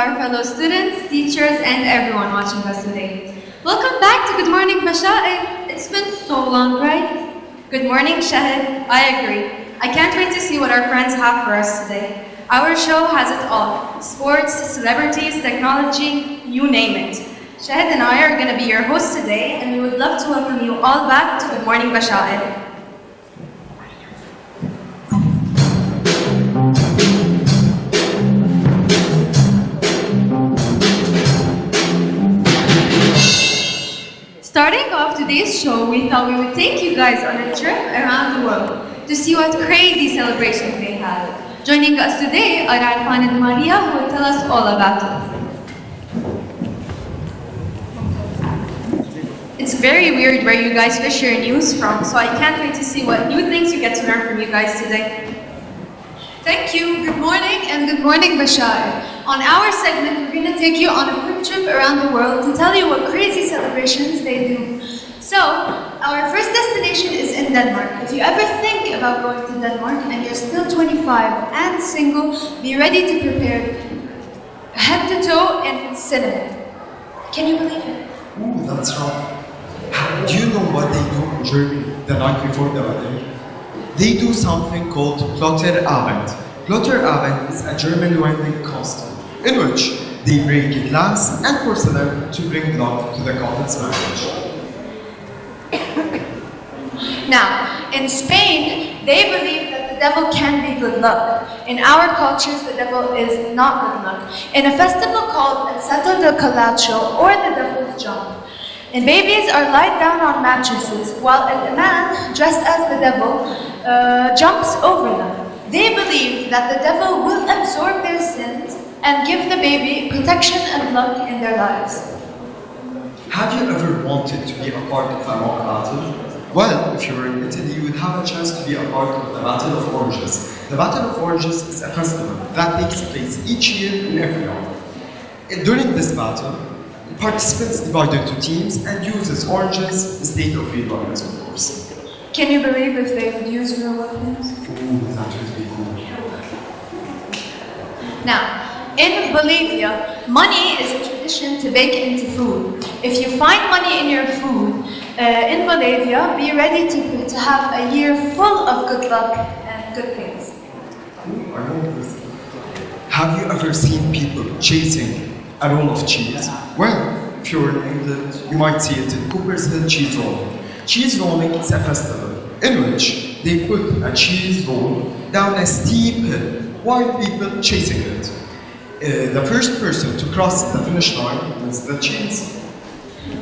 our fellow students, teachers, and everyone watching us today. Welcome back to Good Morning Bashaer. It's been so long, right? Good morning, Shahid. I agree. I can't wait to see what our friends have for us today. Our show has it all. Sports, celebrities, technology, you name it. Shahid and I are going to be your hosts today, and we would love to welcome you all back to Good Morning Bashaer. Starting off today's show, we thought we would take you guys on a trip around the world to see what crazy celebrations they had. Joining us today are Arfan and Maria, who will tell us all about it. It's very weird where you guys fish your news from, so I can't wait to see what new things you get to learn from you guys today. Thank you. Good morning and good morning, Bashaer. On our segment, we're going to take you on a quick trip around the world to tell you what crazy celebrations they do. So, our first destination is in Denmark. If you ever think about going to Denmark and you're still 25 and single, be ready to prepare head to toe in cinnamon. Can you believe it? Ooh, that's rough. Do you know what they do in Germany the night before the wedding? They do something called Abend. Abend is a German wedding custom in which they break glass and porcelain to bring luck to the couple's marriage. Now, in Spain, they believe that the devil can be good luck. In our cultures, the devil is not good luck. In a festival called El Salto del Calacho, or the Devil's Jump, and babies are lied down on mattresses, while a man, dressed as the devil, jumps over them. They believe that the devil will absorb their sins and give the baby protection and luck in their lives. Have you ever wanted to be a part of a mock battle? Well, if you were in Italy, you would have a chance to be a part of the Battle of Oranges. The Battle of Oranges is a festival that takes place each year in every year. During this battle, participants divide into teams and uses oranges instead of real weapons, of course. Can you believe if they would use real weapons? Ooh, that would be cool. Now, in Bolivia, money is a tradition to bake into food. If you find money in your food in Bolivia, be ready to have a year full of good luck and good things. Ooh, I know this. Have you ever seen people chasing a roll of cheese? Well, if you're in England, you might see it in Cooper's Hill cheese rolling. Cheese rolling is a festival in which they put a cheese roll down a steep hill while people chasing it. The first person to cross the finish line wins the cheese.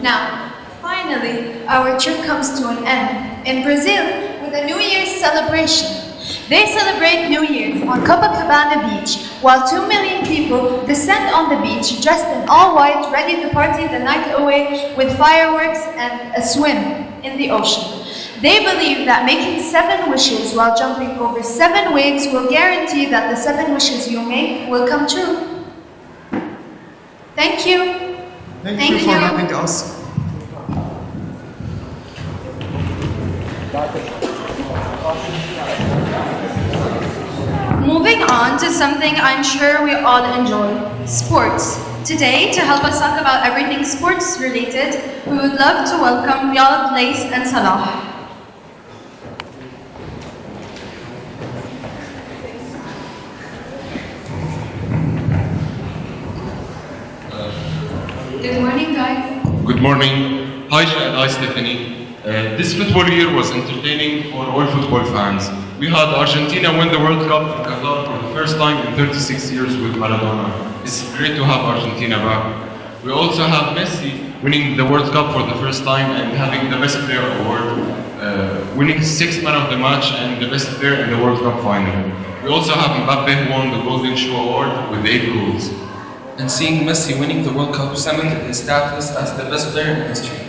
Now, finally, our trip comes to an end in Brazil with a New Year's celebration. They celebrate New Year's on Copacabana Beach, while 2 million people descend on the beach dressed in all white, ready to party the night away with fireworks and a swim in the ocean. They believe that making 7 wishes while jumping over 7 waves will guarantee that the 7 wishes you make will come true. Thank you. Thank you for having us. Moving on to something I'm sure we all enjoy, sports. Today, to help us talk about everything sports related, we would love to welcome Riyad, Lace, and Salah. Good morning, guys. Good morning. Hi, Shahid. Hi, Stephanie. This football year was entertaining for all football fans. We had Argentina win the World Cup in Qatar for the first time in 36 years with Maradona. It's great to have Argentina back. We also have Messi winning the World Cup for the first time and having the Best Player award, winning 6th Man of the Match and the Best Player in the World Cup final. We also have Mbappe who won the Golden Shoe Award with 8 goals. And seeing Messi winning the World Cup cemented his status as the best player in history.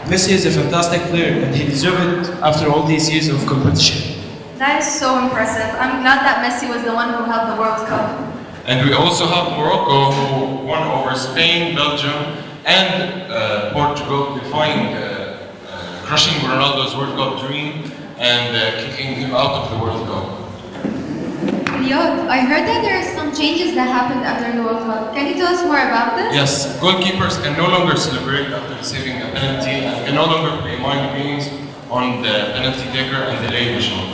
Messi is a fantastic player and he deserved it after all these years of competition. That is so impressive. I'm glad that Messi was the one who held the World Cup. And we also have Morocco who won over Spain, Belgium and Portugal, defying, crushing Ronaldo's World Cup dream and kicking him out of the World Cup. Riyadh, I heard that there are some changes that happened after the World Cup. Can you tell us more about this? Yes, goalkeepers can no longer celebrate after receiving a penalty and can no longer play mind games on the penalty taker and delay the shot.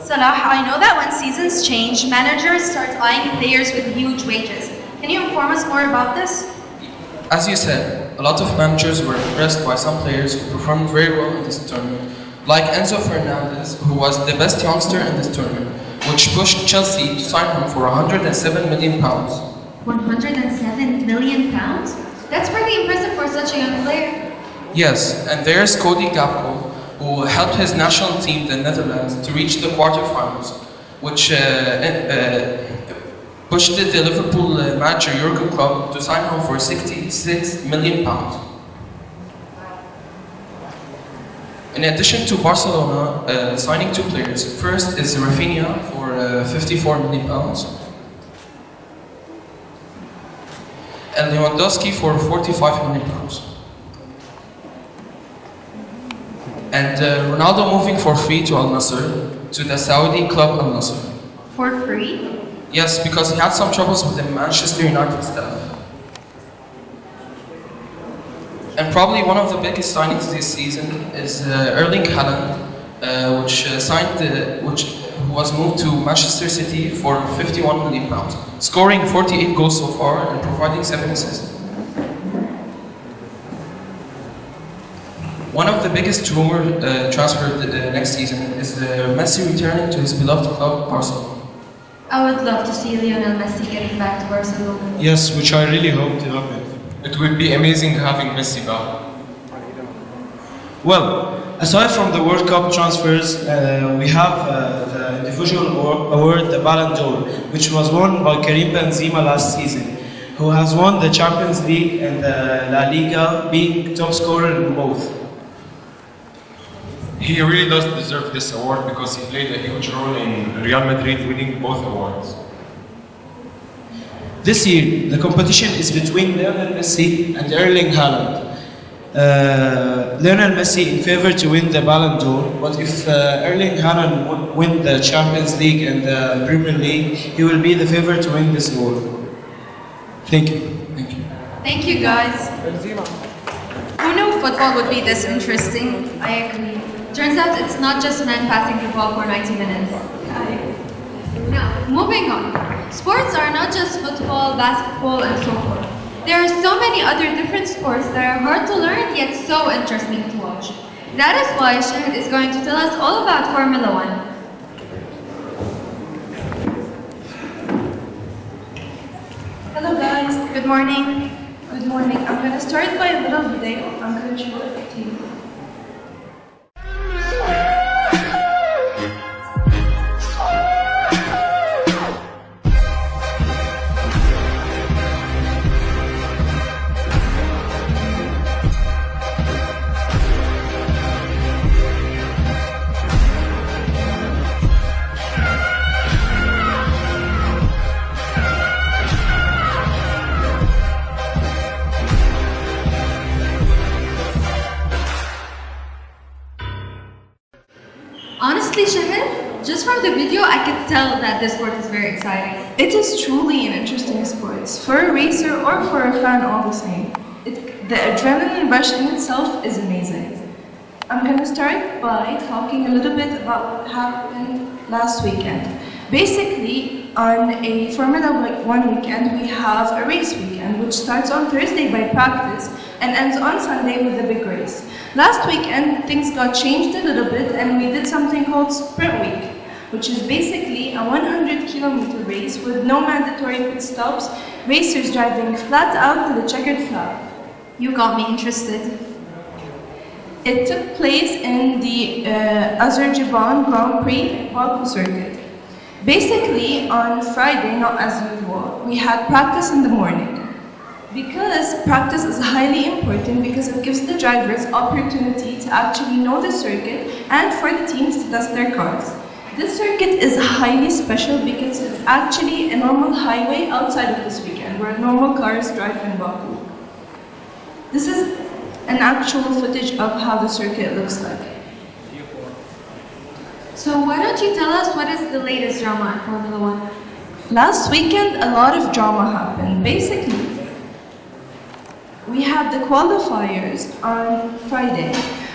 Salah, I know that when seasons change, managers start eyeing players with huge wages. Can you inform us more about this? As you said, a lot of managers were impressed by some players who performed very well in this tournament, like Enzo Fernandez, who was the best youngster in this tournament, which pushed Chelsea to sign him for £107 million. £107 million? That's pretty impressive for such a young player. Yes, and there's Cody Gakpo, who helped his national team, the Netherlands, to reach the quarterfinals, which pushed the Liverpool manager Jurgen Klopp to sign him for £66 million. In addition to Barcelona signing two players, first is Rafinha for £54 million and Lewandowski for £45 million. And Ronaldo moving for free to Al Nassr, to the Saudi club Al Nassr. For free? Yes, because he had some troubles with the Manchester United staff. And probably one of the biggest signings this season is Erling Haaland, who was moved to Manchester City for £51 million, scoring 48 goals so far and providing 7 assists. One of the biggest rumored transfer next season is Messi returning to his beloved club, Barcelona. I would love to see Lionel Messi getting back to Barcelona. Yes, which I really hope to happen. It would be amazing having Messi back. Well, aside from the World Cup transfers, we have the individual award, the Ballon d'Or, which was won by Karim Benzema last season, who has won the Champions League and the La Liga, being top scorer in both. He really does deserve this award because he played a huge role in Real Madrid winning both awards. This year, the competition is between Lionel Messi and Erling Haaland. Lionel Messi in favor to win the Ballon d'Or, but if Erling Haaland win the Champions League and the Premier League, he will be the favorite to win this award. Thank you. Thank you. Thank you, guys. Who knew football would be this interesting? I agree. Turns out it's not just men passing the ball for 90 minutes. Now, moving on. Sports are not just football, basketball, and so forth. There are so many other different sports that are hard to learn yet so interesting to watch. That is why Shahid is going to tell us all about Formula One. Hello guys. Good morning. Good morning. I'm going to start by a little video. I'm going to show it to you. Honestly, Shahid, just from the video, I could tell that this sport is very exciting. It is truly an interesting sport, for a racer or for a fan all the same. The adrenaline rush in itself is amazing. I'm going to start by talking a little bit about what happened last weekend. Basically, on a Formula One weekend, we have a race weekend, which starts on Thursday by practice and ends on Sunday with a big race. Last weekend, things got changed a little bit and we did something called Sprint Week, which is basically a 100-kilometer race with no mandatory pit stops, racers driving flat out to the checkered flag. You got me interested. It took place in the Azerbaijan Grand Prix Baku circuit. Basically, on Friday, not as usual, we had practice in the morning. Because practice is highly important because it gives the drivers opportunity to actually know the circuit and for the teams to test their cars. This circuit is highly special because it's actually a normal highway outside of this weekend where normal cars drive in Baku. This is an actual footage of how the circuit looks like. So why don't you tell us what is the latest drama in Formula One? Last weekend, a lot of drama happened. Basically, we had the qualifiers on Friday,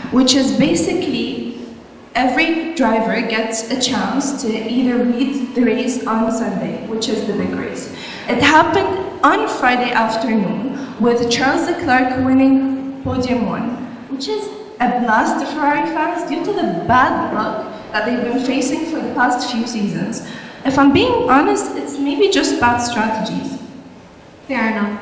which is basically every driver gets a chance to either lead the race on Sunday, which is the big race. It happened on Friday afternoon with Charles Leclerc winning podium 1, which is a blast to Ferrari fans due to the bad luck that they've been facing for the past few seasons. If I'm being honest, it's maybe just bad strategies. Fair enough.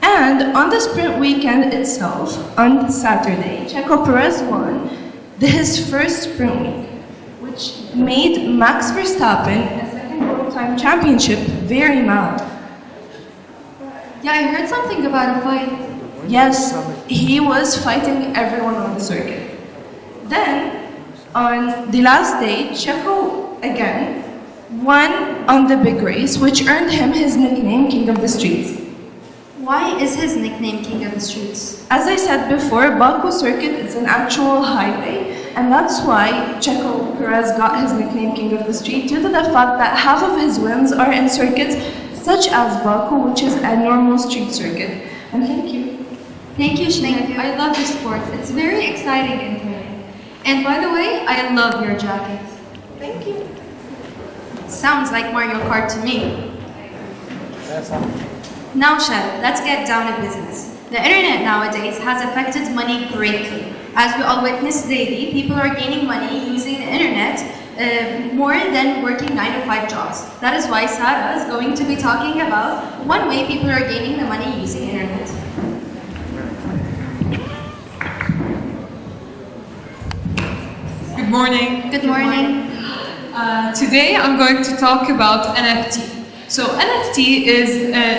And on the sprint weekend itself, on Saturday, Checo Perez won his first sprint week, which made Max Verstappen, a second all-time championship, very mad. Yeah, I heard something about a fight. Yes, he was fighting everyone on the circuit. Then, on the last day, Checo again won on the big race, which earned him his nickname King of the Streets. Why is his nickname King of the Streets? As I said before, Baku circuit is an actual highway, and that's why Checo Perez got his nickname King of the Street due to the fact that half of his wins are in circuits such as Baku, which is a normal street circuit. And thank you. Thank you, Shneif. I love the sport. It's very exciting and thrilling. And by the way, I love your jacket. Thank you. Sounds like Mario Kart to me. Now, Shad, let's get down to business. The internet nowadays has affected money greatly. As we all witness daily, people are gaining money using the internet more than working 9-to-5 jobs. That is why Sarah is going to be talking about one way people are gaining the money using internet. Good morning. Good morning. Today I'm going to talk about NFT. So NFT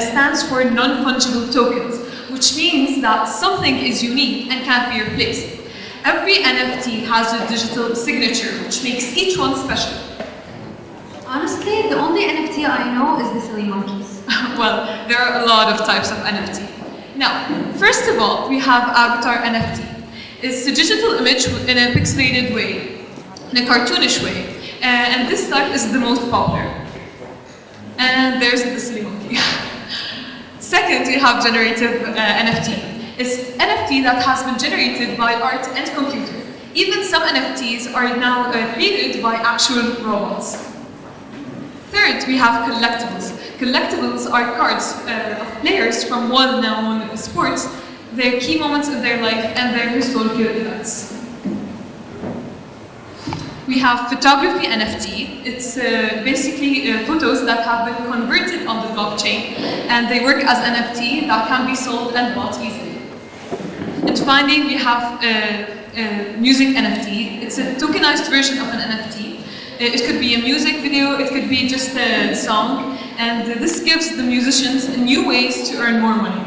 stands for non-fungible tokens, which means that something is unique and can't be replaced. Every NFT has a digital signature, which makes each one special. Honestly, the only NFT I know is the silly monkeys. Well, there are a lot of types of NFT. Now, first of all, we have avatar NFT. It's a digital image in a pixelated way, in a cartoonish way, and this type is the most popular. And there's the silly monkey. Second, we have generative NFT. It's NFT that has been generated by art and computer. Even some NFTs are now created by actual robots. Third, we have collectibles. Collectibles are cards of players from well-known sports, their key moments in their life, and their historical events. We have photography NFT. It's basically photos that have been converted on the blockchain, and they work as NFT that can be sold and bought easily. And finally, we have music NFT. It's a tokenized version of an NFT. It could be a music video, it could be just a song, and this gives the musicians new ways to earn more money.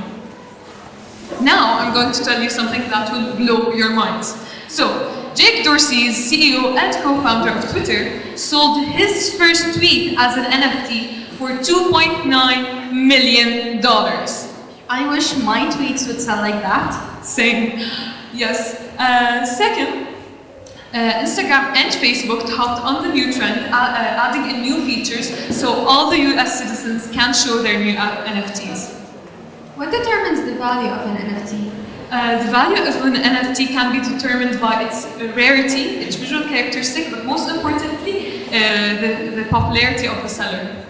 Now, I'm going to tell you something that will blow your minds. So, Jake Dorsey's CEO and co-founder of Twitter sold his first tweet as an NFT for $2.9 million. I wish my tweets would sell like that. Same. Yes. Second, Instagram and Facebook hopped on the new trend, adding in new features so all the US citizens can show their new NFTs. What determines the value of an NFT? The value of an NFT can be determined by its rarity, its visual characteristic, but most importantly, the popularity of the seller.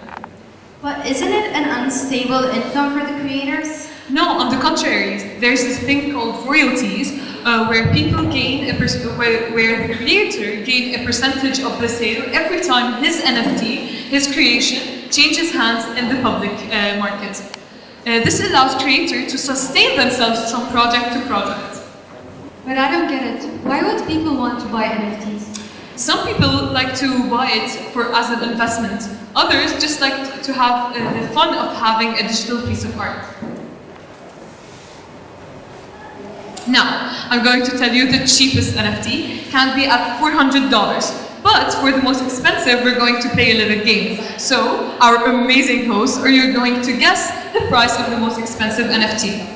But isn't it an unstable income for the creators? No, on the contrary, there's this thing called royalties, where people gain where the creator gains a percentage of the sale every time his NFT, his creation, changes hands in the public market. This allows creators to sustain themselves from project to project. But I don't get it. Why would people want to buy NFTs? Some people like to buy it as an investment. Others just like to have the fun of having a digital piece of art. Now, I'm going to tell you the cheapest NFT can be at $400. But for the most expensive, we're going to play a little game. So, our amazing hosts, are you going to guess the price of the most expensive NFT?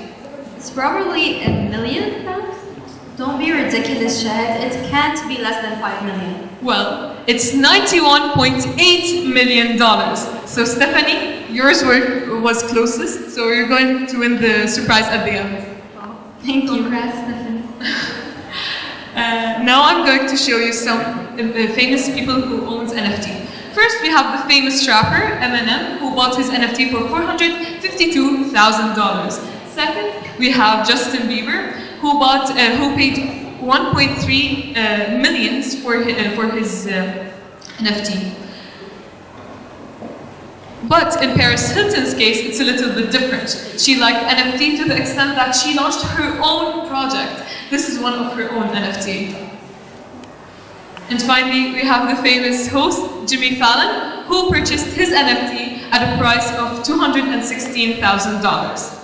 It's probably $1 million. Don't be ridiculous, Shahid. It can't be less than 5 million. Well, it's $91.8 million. So Stephanie, yours was closest, so you're going to win the surprise at the end. Thank you. Congrats, Stephanie. Now I'm going to show you some famous people who owns NFT. First, we have the famous rapper, Eminem, who bought his NFT for $452,000. Second, we have Justin Bieber, who paid 1.3 millions for his NFT. But in Paris Hilton's case, it's a little bit different. She liked NFT to the extent that she launched her own project. This is one of her own NFT. And finally, we have the famous host, Jimmy Fallon, who purchased his NFT at a price of $216,000.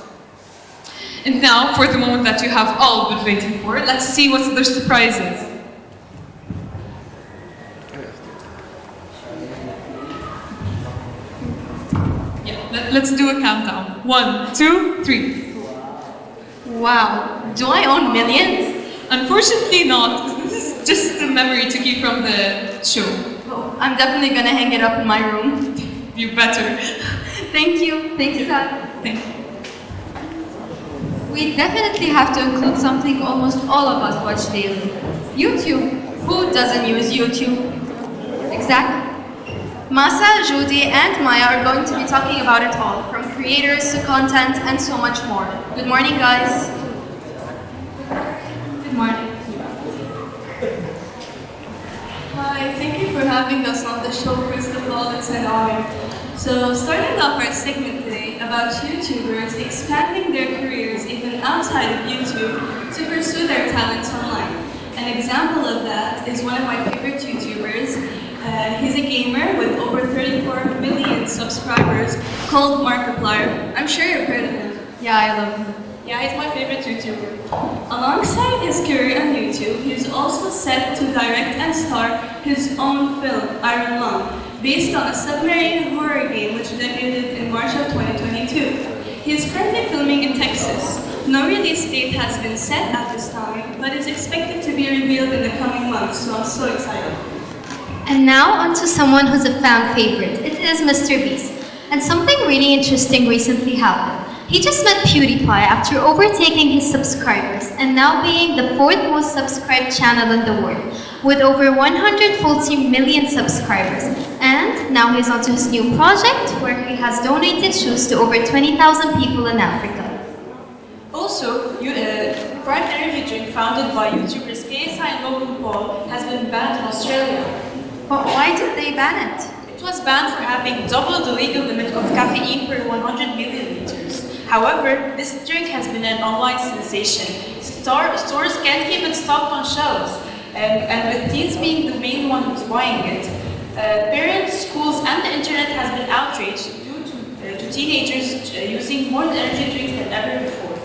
And now, for the moment that you have all been waiting for, let's see what the surprise is. Yeah, let's do a countdown. 1, 2, 3. Wow. Do I own millions? Unfortunately not. This is just a memory to keep from the show. Oh, I'm definitely gonna hang it up in my room. You better. Thank you. Thanks, Sad. Thank you. We definitely have to include something almost all of us watch daily. YouTube. Who doesn't use YouTube? Exactly. Masa, Judy, and Maya are going to be talking about it all, from creators to content and so much more. Good morning, guys. Good morning. Hi, thank you for having us on the show. First of all, it's an honor. So, starting off our segment today about YouTubers expanding their careers even outside of YouTube to pursue their talents online. An example of that is one of my favorite YouTubers. He's a gamer with over 34 million subscribers called Markiplier. I'm sure you've heard of him. Yeah, I love him. Yeah, he's my favorite YouTuber. Alongside his career on YouTube, he's also set to direct and star his own film, Iron Lung, based on a submarine horror game which debuted in March of 2022. He is currently filming in Texas. No release date has been set at this time, but is expected to be revealed in the coming months, so I'm so excited. And now on to someone who's a fan favorite. It is Mr. Beast. And something really interesting recently happened. He just met PewDiePie after overtaking his subscribers and now being the 4th most subscribed channel in the world, with over 140 million subscribers. And now he's on to his new project, where he has donated shoes to over 20,000 people in Africa. Also, Prime Energy drink founded by YouTubers KSI and Logan Paul has been banned in Australia. But why did they ban it? It was banned for having double the legal limit of caffeine per 100 milliliters. However, this drink has been an online sensation. Stores can't keep it stocked on shelves, and with teens being the main one who's buying it, parents, schools, and the internet has been outraged due to teenagers using more energy drinks than ever before.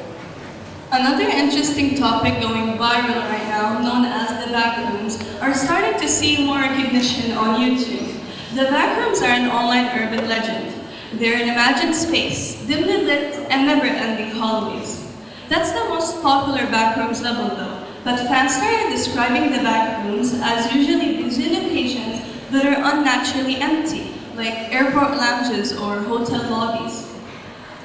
Another interesting topic going viral right now, known as the backrooms, are starting to see more recognition on YouTube. The backrooms are an online urban legend. They're an imagined space, dimly lit and never-ending hallways. That's the most popular backrooms level though, but fans started describing the backrooms as usually busy locations that are unnaturally empty, like airport lounges or hotel lobbies.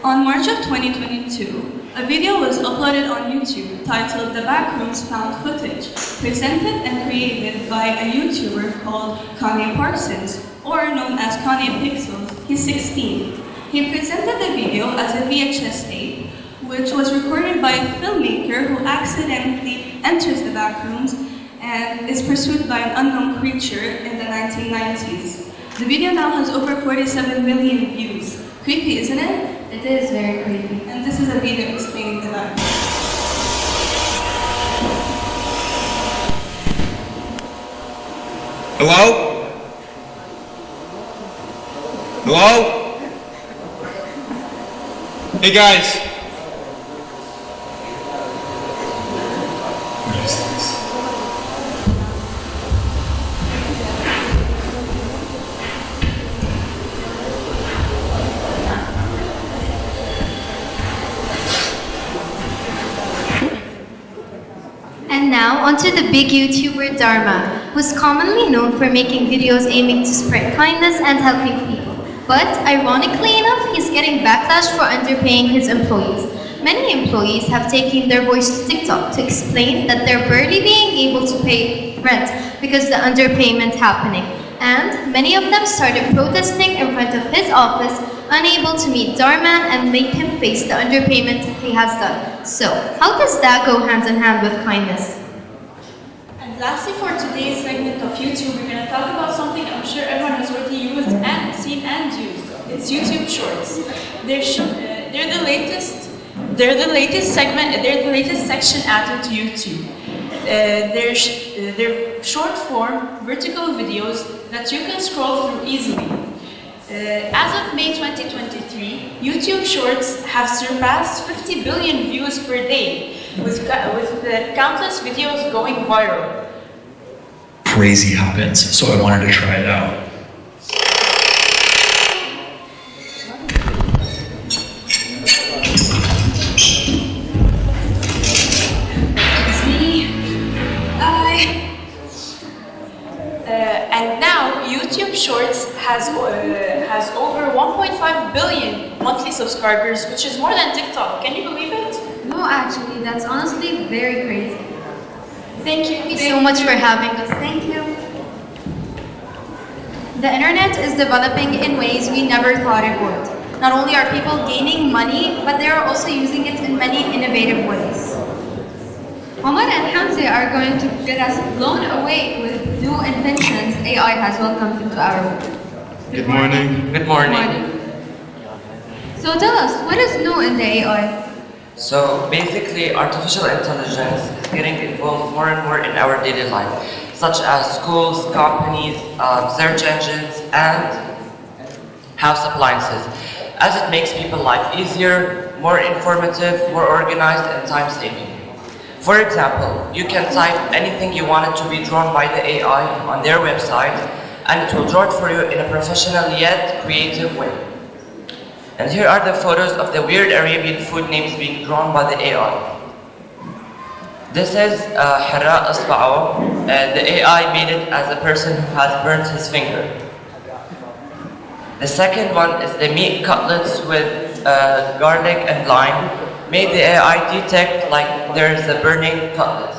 On March of 2022, a video was uploaded on YouTube titled The Backrooms Found Footage, presented and created by a YouTuber called Kanye Parsons, or known as Kanye Pixels. He's 16. He presented the video as a VHS tape, which was recorded by a filmmaker who accidentally enters the backrooms and is pursued by an unknown creature in the 1990s. The video now has over 47 million views. Creepy, isn't it? It is very creepy. And this is a video explaining the background. Hello? Hello? Hey guys. What is this? And now onto the big YouTuber Dharma, who's commonly known for making videos aiming to spread kindness and helping people. But ironically enough, he's getting backlash for underpaying his employees. Many employees have taken their voice to TikTok to explain that they're barely being able to pay rent because the underpayment happening. And many of them started protesting in front of his office, unable to meet Dharma and make him face the underpayment he has done. So, how does that go hand in hand with kindness? And lastly, for today's segment of YouTube, we're going to talk about something I'm sure everyone has already used and seen and used. It's YouTube Shorts. They're the latest segment. They're the latest section added to YouTube. They're short-form, vertical videos that you can scroll through easily. As of May 2023, YouTube Shorts have surpassed 50 billion views per day, with countless videos going viral. Crazy happens, so I wanted to try it out. And now YouTube Shorts has over 1.5 billion monthly subscribers, which is more than TikTok. Can you believe it? No, actually, that's honestly very crazy. Thank you. Thank you so much for having us. Thank you. The internet is developing in ways we never thought it would. Not only are people gaining money, but they are also using it in many innovative ways. Omar and Hamza are going to get us blown away with new inventions AI has welcomed into our world. Good morning. Good morning. So tell us, what is new in the AI? So basically, artificial intelligence is getting involved more and more in our daily life, such as schools, companies, search engines, and house appliances, as it makes people's life easier, more informative, more organized, and time-saving. For example, you can type anything you want it to be drawn by the AI on their website, and it will draw it for you in a professional yet creative way. And here are the photos of the weird Arabian food names being drawn by the AI. This is Hira Asba'o, and the AI made it as a person who has burnt his finger. The second one is the meat cutlets with garlic and lime, made the AI detect like there's a burning cutlets.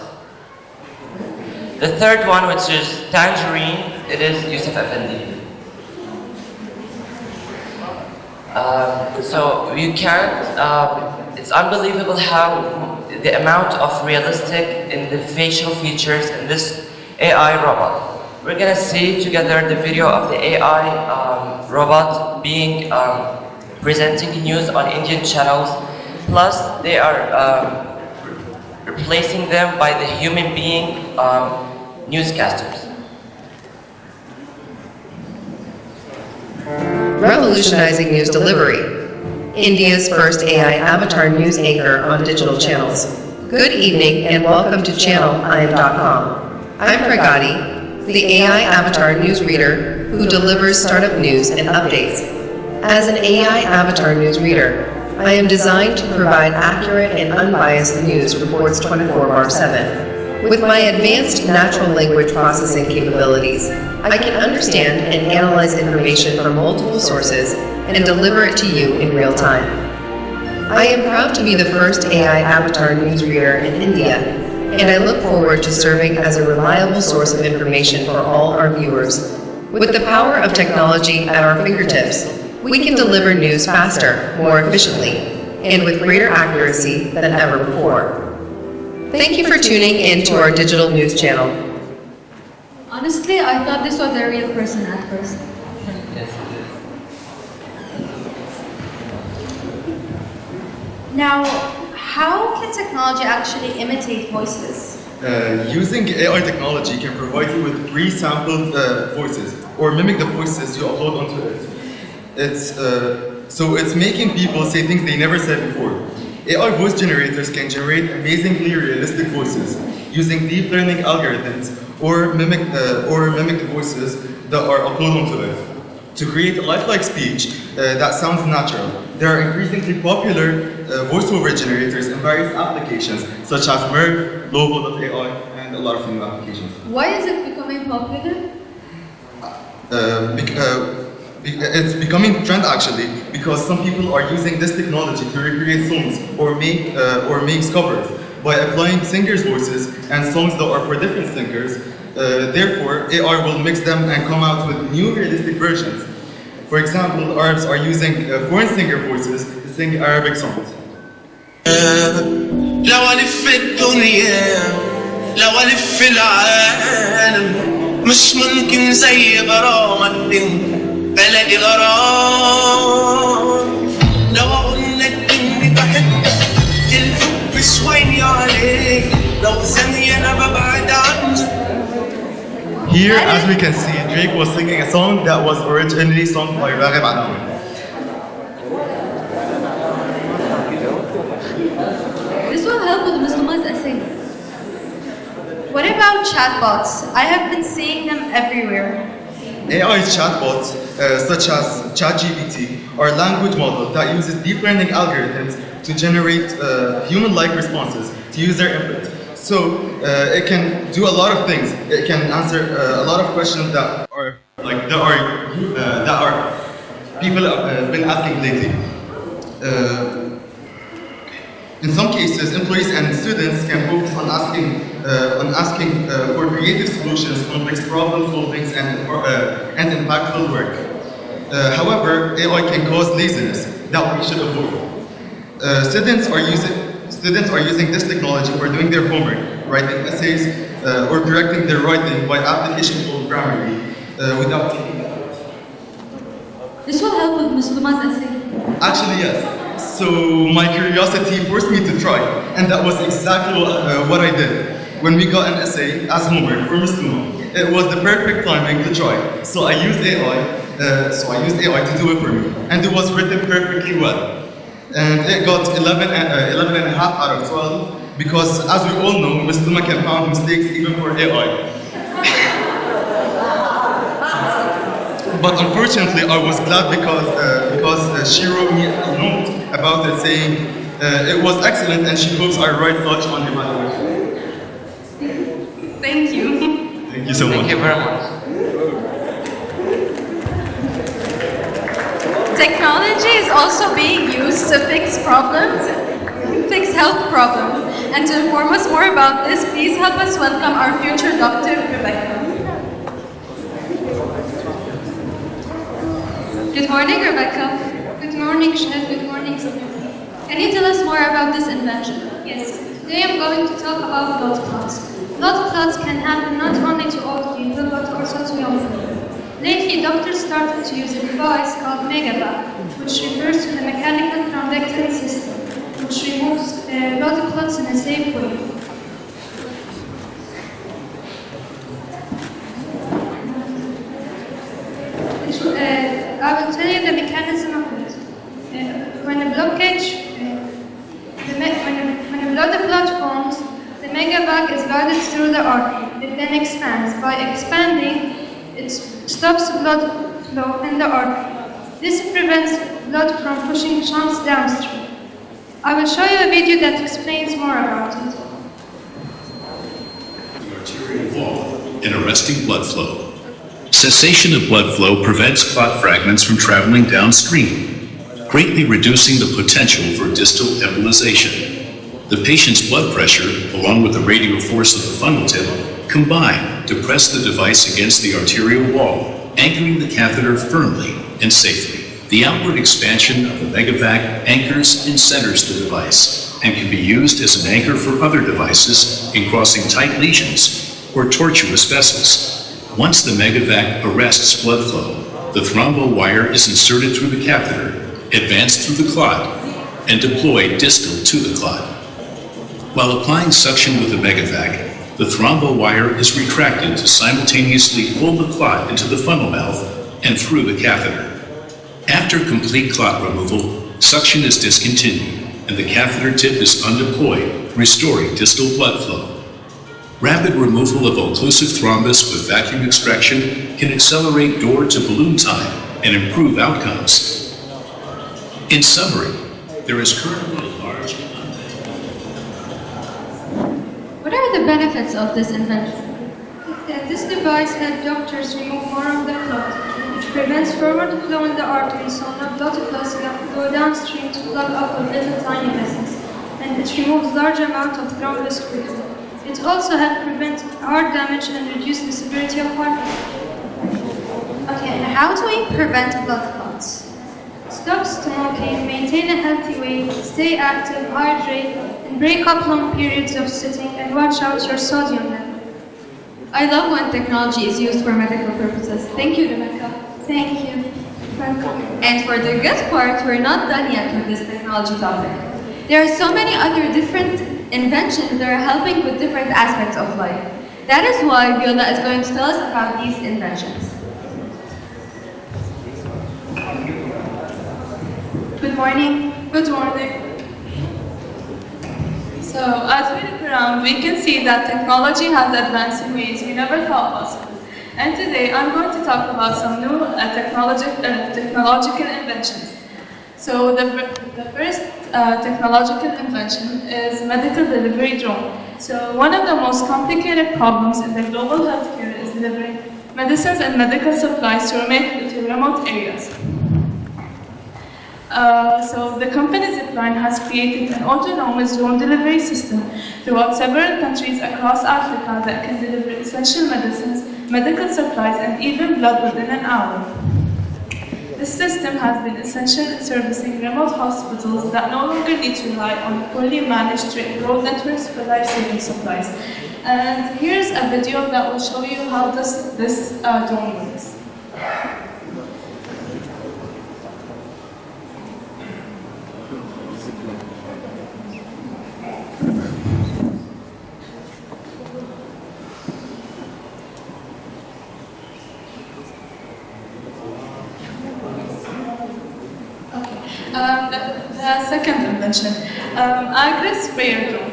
The third one, which is tangerine, it is Yusuf Effendi. So you can't, it's unbelievable how the amount of realistic in the facial features in this AI robot. We're gonna see together the video of the AI robot being presenting news on Indian channels. Plus, they are replacing them by the human being newscasters. Revolutionizing news delivery. India's first AI avatar news anchor on digital channels. Good evening and welcome to channel.com. I'm Pragati, the AI avatar news reader who delivers startup news and updates. As an AI avatar news reader, I am designed to provide accurate and unbiased news reports 24/7. With my advanced natural language processing capabilities, I can understand and analyze information from multiple sources and deliver it to you in real time. I am proud to be the first AI avatar news reader in India, and I look forward to serving as a reliable source of information for all our viewers. With the power of technology at our fingertips, we can deliver news faster, more efficiently, and with greater accuracy than ever before. Thank you for tuning in to our digital news channel. Honestly, I thought this was a real person at first. Yes, Now, how can technology actually imitate voices? Using AI technology can provide you with pre-sampled voices or mimic the voices you upload onto it. It's making people say things they never said before. AI voice generators can generate amazingly realistic voices using deep learning algorithms or mimic the voices that are uploaded onto it. To create a lifelike speech that sounds natural, there are increasingly popular voiceover generators in various applications such as Merv, Lovo.ai, and a lot of new applications. Why is it becoming popular? It's becoming a trend actually because some people are using this technology to recreate songs or make covers by applying singers' voices and songs that are for different singers. Therefore, AI will mix them and come out with new realistic versions. For example, Arabs are using foreign singer voices to sing Arabic songs. لو ألف الدنيا لو ألف العالم مش ممكن زي غرامك بلاقي غرام لو أقول لك إني بحبك الحب شوية عليك لو ثانية أنا ببعد عنك. Here, as we can see, Drake was singing a song that was originally sung by غالب. This will help with Muslims' essay. What about chatbots? I have been seeing them everywhere. AI chatbots, such as ChatGPT, are language models that uses deep learning algorithms to generate human-like responses to user input. So it can do a lot of things. It can answer a lot of questions that people have been asking lately. In some cases, employees and students can focus on asking for creative solutions, complex problem solving, and impactful work. However, AI can cause laziness that we should avoid. Students are using this technology for doing their homework, writing essays, or correcting their writing by application called Grammarly without taking effort. This will help with Muslims' essay. Actually, yes. So my curiosity forced me to try, and that was exactly what I did. When we got an essay as homework for Muslima, it was the perfect timing to try. So I used AI to do it for me, and it was written perfectly well. And it got 11 and a half out of 12 because, as we all know, Muslima can find mistakes even for AI. But unfortunately, I was glad because she wrote me a note about it saying it was excellent and she hopes I write such on the evaluation. Thank you. Thank you so much. Thank you very much. Technology is also being used to fix health problems. And to inform us more about this, please help us welcome our future Dr. Rebecca. Good morning, Rebecca. Good morning, Shahid. Good morning, Samir. Can you tell us more about this invention? Yes. Today I'm going to talk about blood clots. Blood clots can happen not only to old people but also to young people. Lately, doctors started to use a device called Megavac, which refers to the mechanical thrombectomy system, which removes blood clots in a safe way. I will tell you the mechanism of it. When a blockage, when a blood clot forms, the Megavac is guided through the artery. It then expands. By expanding, it stops blood flow in the artery. This prevents blood from pushing shunts downstream. I will show you a video that explains more about it. The arterial wall and arresting blood flow. Cessation of blood flow prevents clot fragments from traveling downstream, greatly reducing the potential for distal embolization. The patient's blood pressure, along with the radial force of the funnel tip, combine to press the device against the arterial wall, anchoring the catheter firmly and safely. The outward expansion of the Megavac anchors and centers the device and can be used as an anchor for other devices in crossing tight lesions or tortuous vessels. Once the Megavac arrests blood flow, the thrombo wire is inserted through the catheter, advanced through the clot, and deployed distal to the clot. While applying suction with the Megavac, the thrombo wire is retracted to simultaneously pull the clot into the funnel mouth and through the catheter. After complete clot removal, suction is discontinued and the catheter tip is undeployed, restoring distal blood flow. Rapid removal of occlusive thrombus with vacuum extraction can accelerate door-to-balloon time and improve outcomes. In summary, there is currently a large What are the benefits of this invention? This device helps doctors remove more of the clot. It prevents forward flow in the artery, so no blood clots go downstream to plug up with little tiny vessels. And it removes large amount of thrombus quickly. It also helps prevent heart damage and reduce the severity of heart attack. Okay, and how do we prevent blood clots? Stop smoking, maintain a healthy weight, stay active, hydrate, and break up long periods of sitting, and watch out your sodium level. I love when technology is used for medical purposes. Thank you, Rebecca. Thank you. Welcome. And for the good part, we're not done yet with this technology topic. There are so many other different inventions that are helping with different aspects of life. That is why Viola is going to tell us about these inventions. Good morning. Good morning. So, as we look around, we can see that technology has advanced in ways we never thought possible. And today, I'm going to talk about some new technological inventions. So, the first technological invention is medical delivery drone. So, one of the most complicated problems in the global healthcare is delivering medicines and medical supplies to remote areas. So the company Zipline has created an autonomous drone delivery system throughout several countries across Africa that can deliver essential medicines, medical supplies, and even blood within an hour. This system has been essential in servicing remote hospitals that no longer need to rely on poorly managed road networks for life-saving supplies. And here's a video that will show you how this drone works. The second invention, agri-sprayer drone.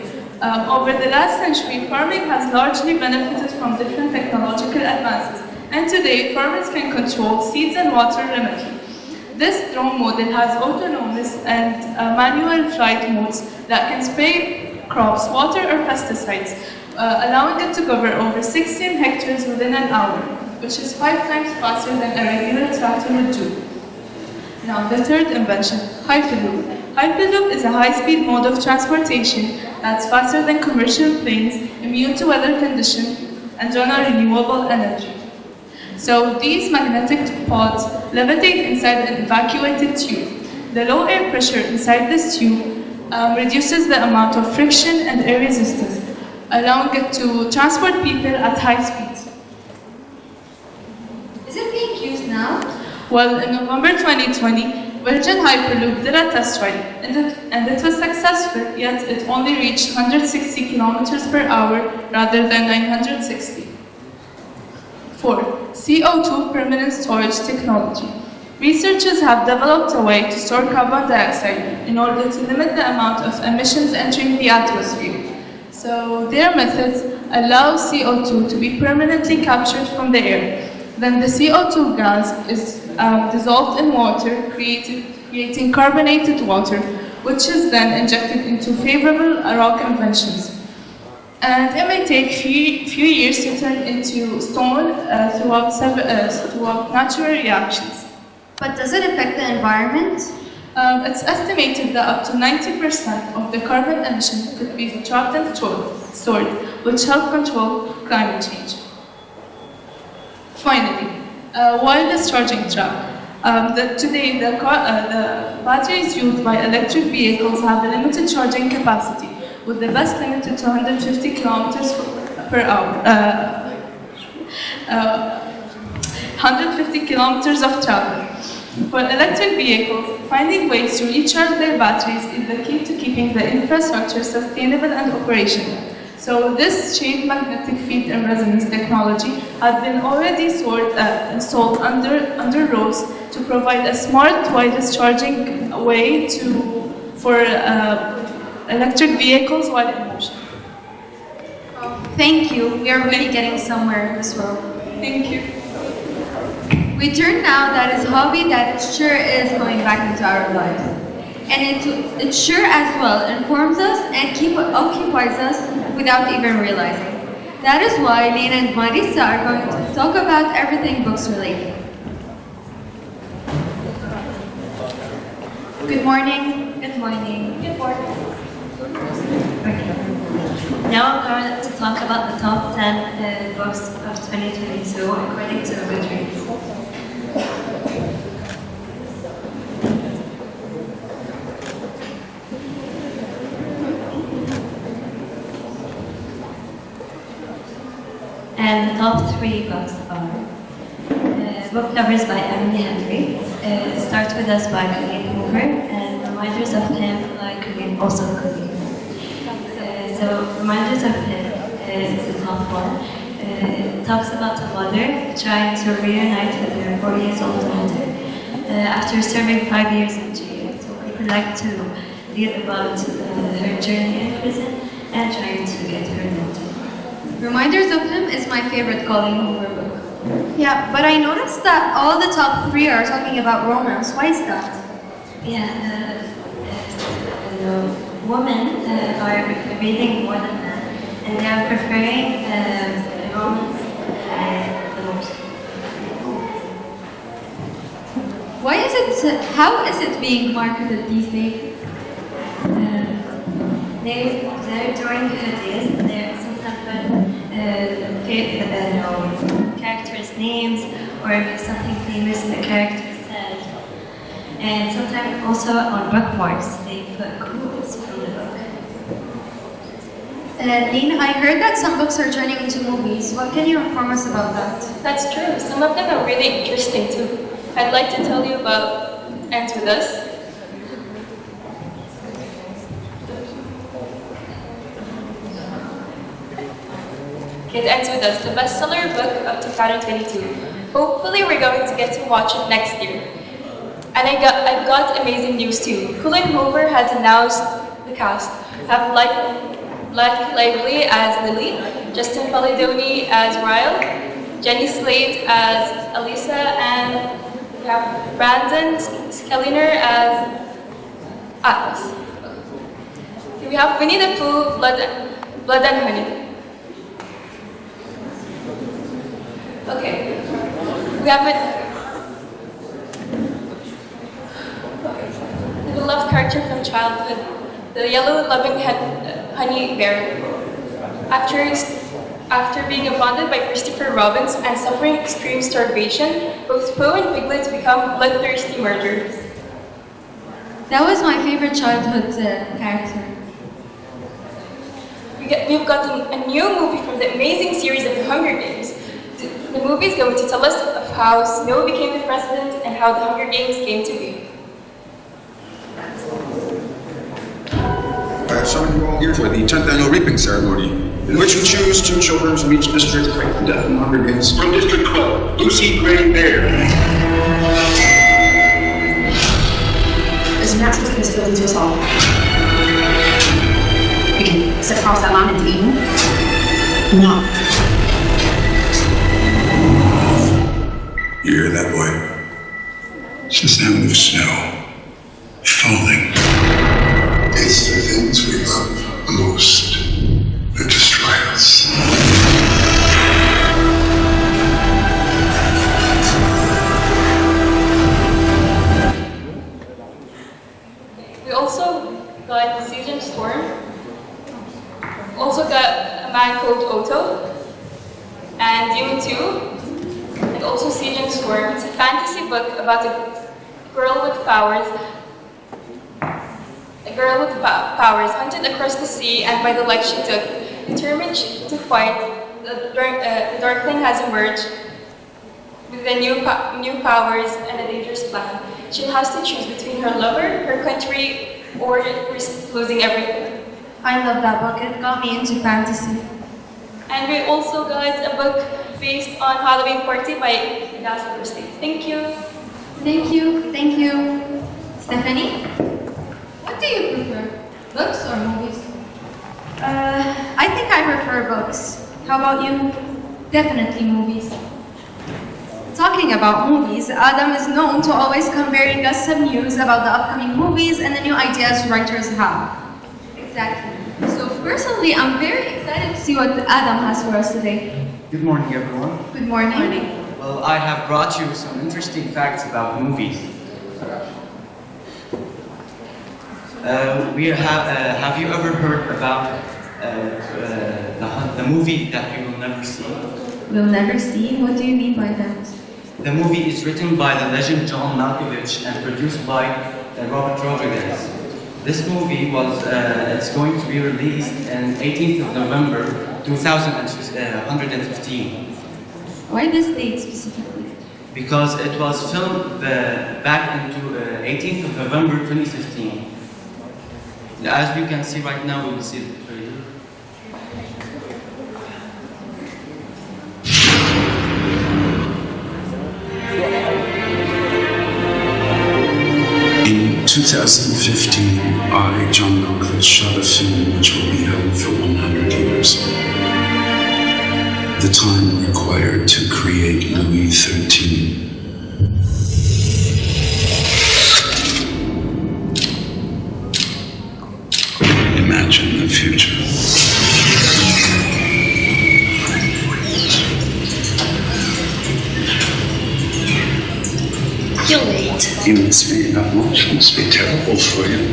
Over the last century, farming has largely benefited from different technological advances, and today farmers can control seeds and water remotely. This drone model has autonomous and manual flight modes that can spray crops, water, or pesticides, allowing it to cover over 16 hectares within an hour, which is 5 times faster than a regular tractor would do. Now, the third invention, Hyperloop. Hyperloop is a high-speed mode of transportation that's faster than commercial planes, immune to weather conditions, and run on renewable energy. So these magnetic pods levitate inside an evacuated tube. The low air pressure inside this tube reduces the amount of friction and air resistance, allowing it to transport people at high speeds. Is it being used now? Well, in November 2020, Virgin Hyperloop did a test ride, and it was successful, yet it only reached 160 kilometers per hour rather than 960. 4. CO2 permanent storage technology. Researchers have developed a way to store carbon dioxide in order to limit the amount of emissions entering the atmosphere. So their methods allow CO2 to be permanently captured from the air. Then the CO2 gas is dissolved in water, creating carbonated water, which is then injected into favorable rock inventions. And it may take few years to turn into stone throughout natural reactions. But does it affect the environment? It's estimated that up to 90% of the carbon emission could be trapped and stored, which help control climate change. Finally, wireless charging trap. Today, the batteries used by electric vehicles have a limited charging capacity, with the best limited to 150 kilometers per hour. 150 kilometers of travel. For electric vehicles, finding ways to recharge their batteries is the key to keeping the infrastructure sustainable and operational. So this chain magnetic field and resonance technology has been already installed under roads to provide a smart wireless charging way for electric vehicles while in motion. Thank you. We are really getting somewhere in this world. Thank you. We turn now that is hobby that it sure is going back into our lives. And it sure as well informs us and occupies us without even realizing. That is why Lena and Marisa are going to talk about everything books related. Good morning. Good morning. Good morning. Now I'm going to talk about the top 10 books of 2022 according to Goodreads. And the top 3 books are Book Lovers by Emily Henry, Start With Us by Colleen Hoover, and Reminders of Him by Colleen, also Colleen. So Reminders of Him is the top one. It talks about a mother trying to reunite with her 4 years old daughter after serving 5 years in jail. So we would like to read about her journey in prison and trying to get her daughter. Reminders of Him is my favorite Colleen Hoover book. Yeah, but I noticed that all the top 3 are talking about romance. Why is that? Yeah, women are reading more than men, and they are preferring romance the most. Why is it? How is it being marketed these days? They're doing good days. They're sometimes characters' names or something famous the character said. And sometimes also on bookmarks, they put quotes from the book. Lena, I heard that some books are turning into movies. What can you inform us about that? That's true. Some of them are really interesting too. I'd like to tell you about Ends With Us. It Ends With Us, the bestseller book of 2022. Hopefully we're going to get to watch it next year. And I've got amazing news too. Colleen Hoover has announced the cast. We have Blake Lively as Lily, Justin Polidoni as Ryle, Jenny Slate as Elisa, and we have Brandon Skelliner as Atlas. We have Winnie the Pooh, Blood and Honey. Okay, we have the beloved character from childhood, the yellow loving honey bear. After being abandoned by Christopher Robins and suffering extreme starvation, both Poe and Piglet become bloodthirsty murderers. That was my favorite childhood character. We've got a new movie from the amazing series of The Hunger Games. The movie is going to tell us of how Snow became the president and how the Hunger Games came to be. I have summoned you all here for the 10th annual reaping ceremony, in which we choose 2 children from each district to fight the death in the Hunger Games. From District 12, Lucy Gray Bear. There's a natural disability to us all. We can sit across that line into Eden. No. You hear that, boy? It's the sound of snow falling. It's the things we love most that destroy us. We also got Season Storm. Also got a man called Otto. And Dune 2. And also Siege and Storm. It's a fantasy book about a girl with powers. A girl with powers hunted across the sea, and by the life she took, determined to fight, the Darkling has emerged with the new powers and a dangerous plan. She has to choose between her lover, her country, or risk losing everything. I love that book. It got me into fantasy. And we also got a book based on Halloween Party by Gasper State. Thank you. Thank you. Thank you. Stephanie? What do you prefer, books or movies? I think I prefer books. How about you? Definitely movies. Talking about movies, Adam is known to always come bearing us some news about the upcoming movies and the new ideas writers have. Exactly. So personally, I'm very excited to see what Adam has for us today. Good morning, everyone. Good morning. Well, I have brought you some interesting facts about movies. Have you ever heard about the movie that you will never see? We'll never see? What do you mean by that? The movie is written by the legend John Malkovich and produced by Robert Rodriguez. This movie it's going to be released on 18th of November 2015. Why this date specifically? Because it was filmed back into 18th of November 2015. As you can see right now, we will see the trailer. In 2015, I, John Malkovich, shot a film which will be held for 100 years. The time required to create Louis XIII. Imagine the future. You're late. You must be not much. It must be terrible for you.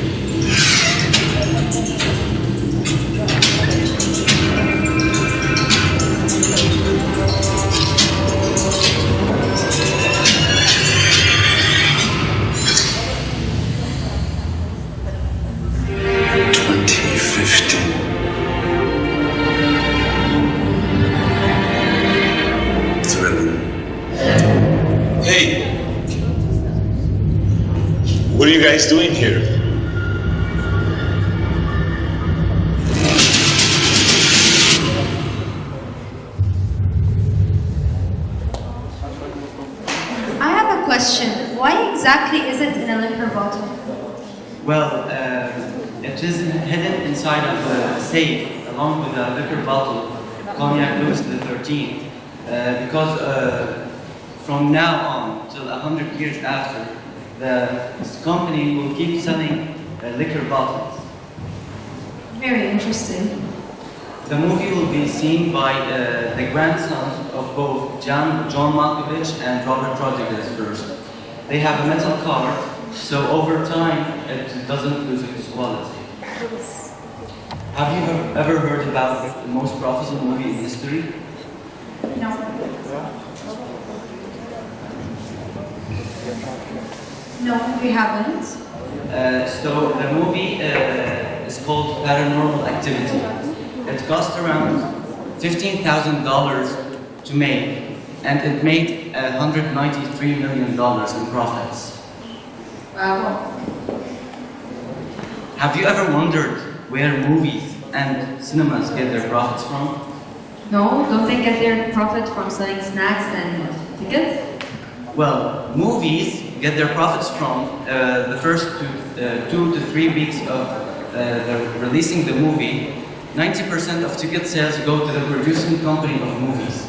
What are you guys doing here? I have a question. Why exactly is it in a liquor bottle? Well, it is hidden inside of a safe along with a liquor bottle, Cognac Louis XIII, because from now on till 100 years after, the company will keep selling liquor bottles. Very interesting. The movie will be seen by the grandsons of both John Malkovich and Robert Rodriguez first. They have a metal card, so over time it doesn't lose its quality. Have you ever heard about the most profitable movie in history? No. No, we haven't. So the movie is called Paranormal Activity. It cost around $15,000 to make, and it made $193 million in profits. Wow. Have you ever wondered where movies and cinemas get their profits from? No, don't they get their profit from selling snacks and tickets? Well, movies get their profits from the first 2 to 3 weeks of releasing the movie. 90% of ticket sales go to the producing company of movies.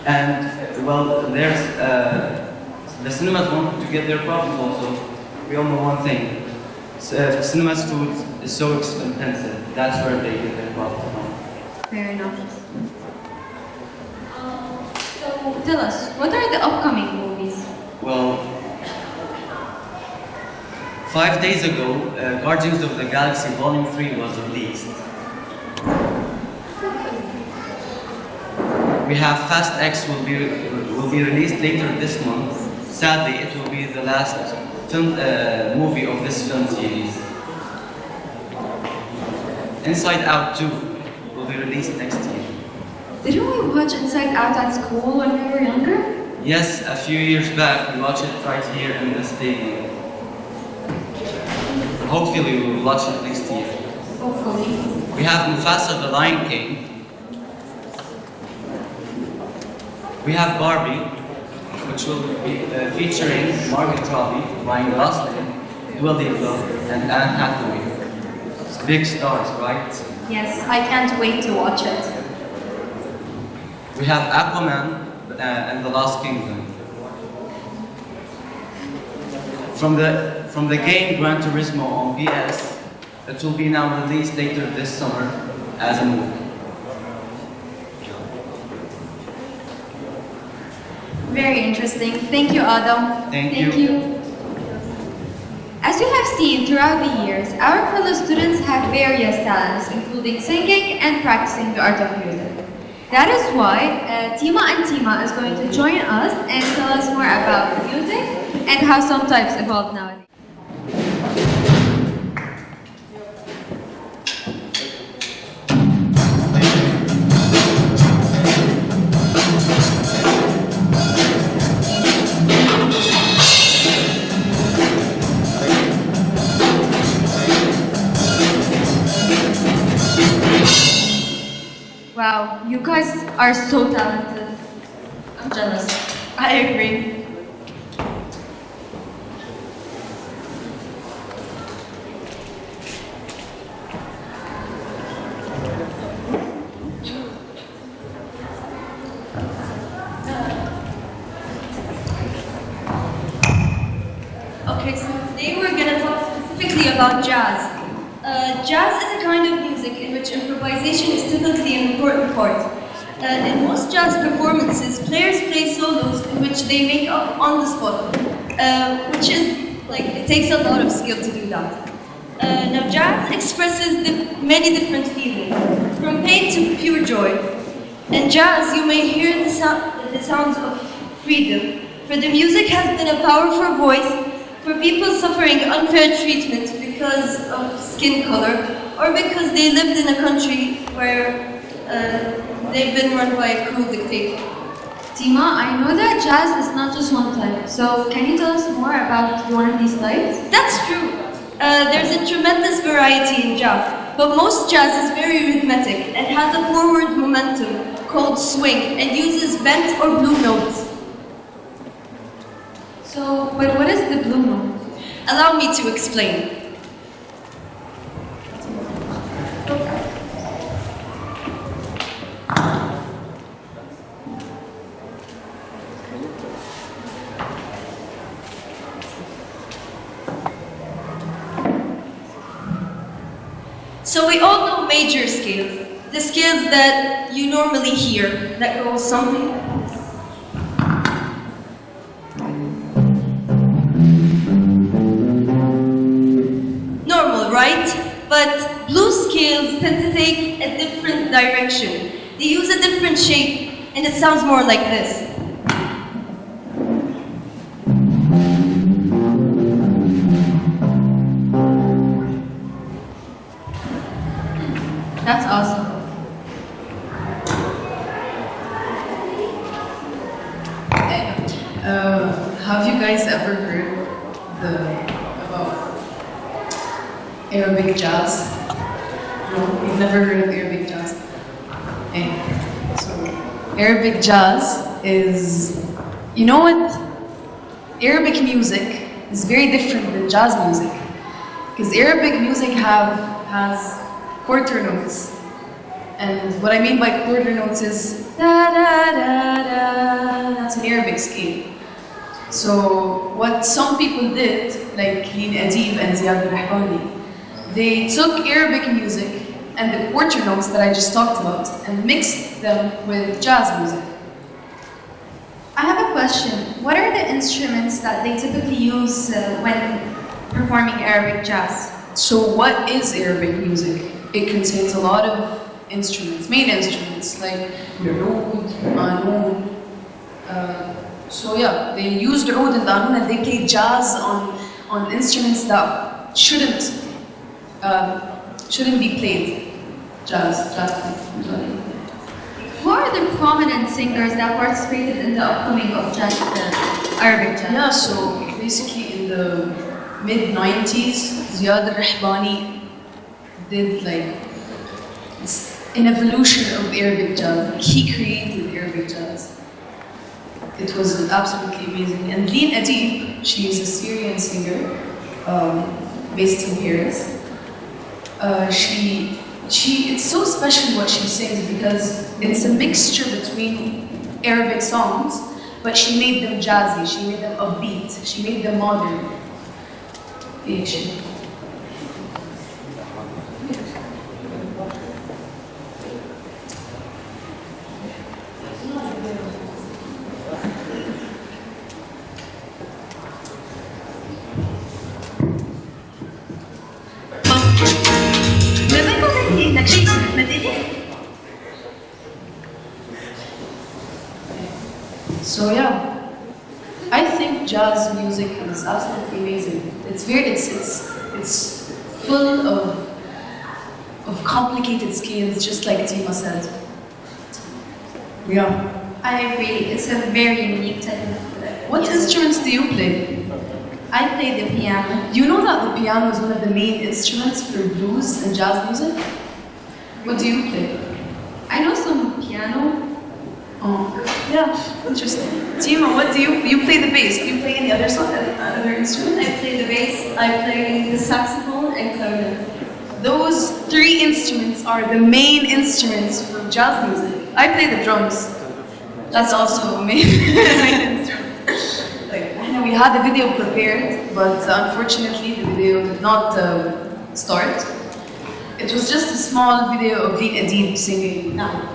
And, well, there's the cinemas want to get their profits also. We all know one thing. Cinemas food is so expensive. That's where they get their profits from. Fair enough. So tell us, what are the upcoming movies? Well, 5 days ago, Guardians of the Galaxy Volume 3 was released. We have Fast X will be released later this month. Sadly, it will be the last film movie of this film series. Inside Out 2 will be released next year. Didn't we watch Inside Out at school when we were younger? Yes, a few years back, we watched it right here in the stadium. Hopefully, we will watch it next year. Hopefully. We have Mufasa the Lion King. We have Barbie, which will be featuring Margot Robbie, Ryan Gosling, Dua Lipa, and Anne Hathaway. It's big stars, right? Yes, I can't wait to watch it. We have Aquaman and the Lost Kingdom. From the game Gran Turismo on PS, it will be now released later this summer. as a movie. Very interesting. Thank you, Adam. Thank you. As you have seen throughout the years, our fellow students have various talents, including singing and practicing the art of music. That is why Tima is going to join us and tell us more about music and how some types evolve nowadays. Wow, you guys are so talented. I'm jealous. I agree. Okay, so today we're going to talk specifically about jazz. Jazz is a kind of music in which improvisation is typically an important part. In most jazz performances, players play solos in which they make up on the spot, which is like, it takes a lot of skill to do that. Now, jazz expresses many different feelings, from pain to pure joy. In jazz, you may hear the sounds of freedom, for the music has been a powerful voice for people suffering unfair treatment because of skin color, or because they lived in a country where they've been run by a cruel dictator. Tima, I know that jazz is not just one type, so can you tell us more about one of these types? That's true. There's a tremendous variety in jazz, but most jazz is very rhythmic and has a forward momentum called swing and uses bent or blue notes. So, but what is the blue note? Allow me to explain. So we all know major scales, the scales that you normally hear, that go something like this. Normal, right? But blues scales tend to take a different direction. They use a different shape, and it sounds more like this. That's awesome. Have you guys ever heard about Arabic jazz? No, you've never heard of Arabic jazz. So Arabic jazz is, you know what? Arabic music is very different than jazz music, because Arabic music has quarter notes, and what I mean by quarter notes is da da da da. That's an Arabic scale. So what some people did, like إعداد and زيدان, they took Arabic music and the quarter notes that I just talked about and mixed them with jazz music. I have a question. What are the instruments that they typically use when performing Arabic jazz? So what is Arabic music? It contains a lot of instruments, main instruments like العود, قانون. So yeah, they use the oud and qanun and they play jazz on instruments that shouldn't be played. Jazz. Who are the prominent singers that participated in the upcoming of jazz, Arabic jazz? Yeah, so basically in the mid-90s, Ziad al-Rahbani did like an evolution of Arabic jazz. He created Arabic jazz. It was absolutely amazing. And إعداد, she is a Syrian singer based in Paris. It's so special what she sings because it's a mixture between Arabic songs, but she made them jazzy, she made them upbeat, she made them modern. So yeah, I think jazz music is absolutely amazing. It's full of complicated scales, just like Tima said. Yeah. I agree. It's a very unique type of. What instruments do you play? I play the piano. Do you know that the piano is one of the main instruments for blues and jazz music? What do you play? I know some piano. Oh, yeah, interesting. Tima, what do you play the bass? Do you play any other instruments? I play the bass, I play the saxophone and clarinet. Those three instruments are the main instruments for jazz music. I play the drums. That's also a main instrument. I know we had a video prepared, but unfortunately the video did not start. It was just a small video of Adib singing. No.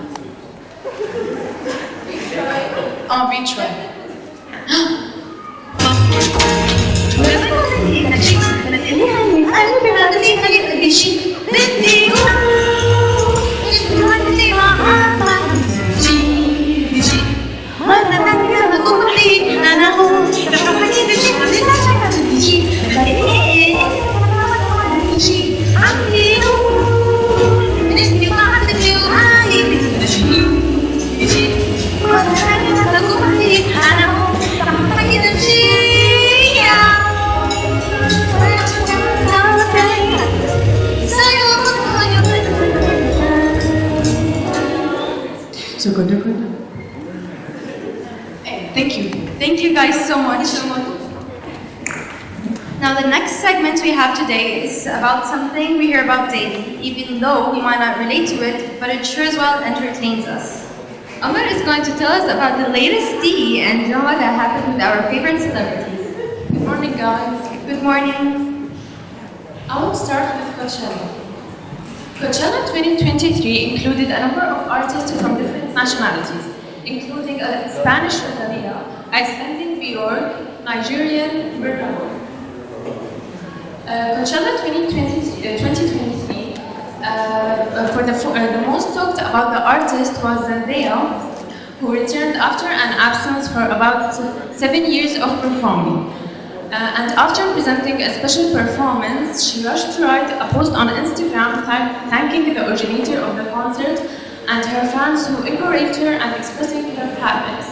I'll retry. Thank you guys so much. Now the next segment we have today is about something we hear about daily, even though we might not relate to it, but it sure as well entertains us. Amar is going to tell us about the latest tea and drama that happened with our favorite celebrities. Good morning, guys. Good morning. I will start with Coachella. Coachella 2023 included a number of artists from different nationalities, including a Spanish Rosalia, Icelandic Bjork, Nigerian Burna. Coachella 2023, for the most talked about the artist was Zendaya, who returned after an absence for about 7 years of performing. And after presenting a special performance, she rushed to write a post on Instagram thanking the originator of the concert and her fans who encouraged her and expressing her happiness.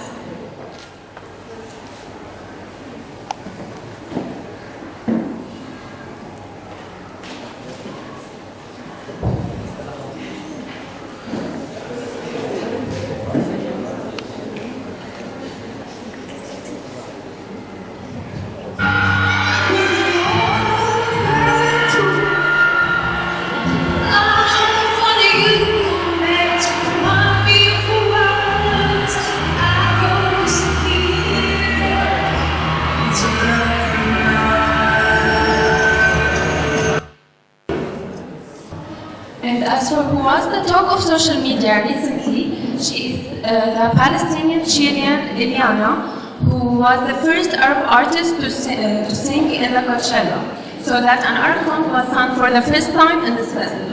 Who was the talk of social media recently, she is the Palestinian Chilean Eliana, who was the first Arab artist to sing in the Coachella, so that an Arab song was sung for the first time in this festival.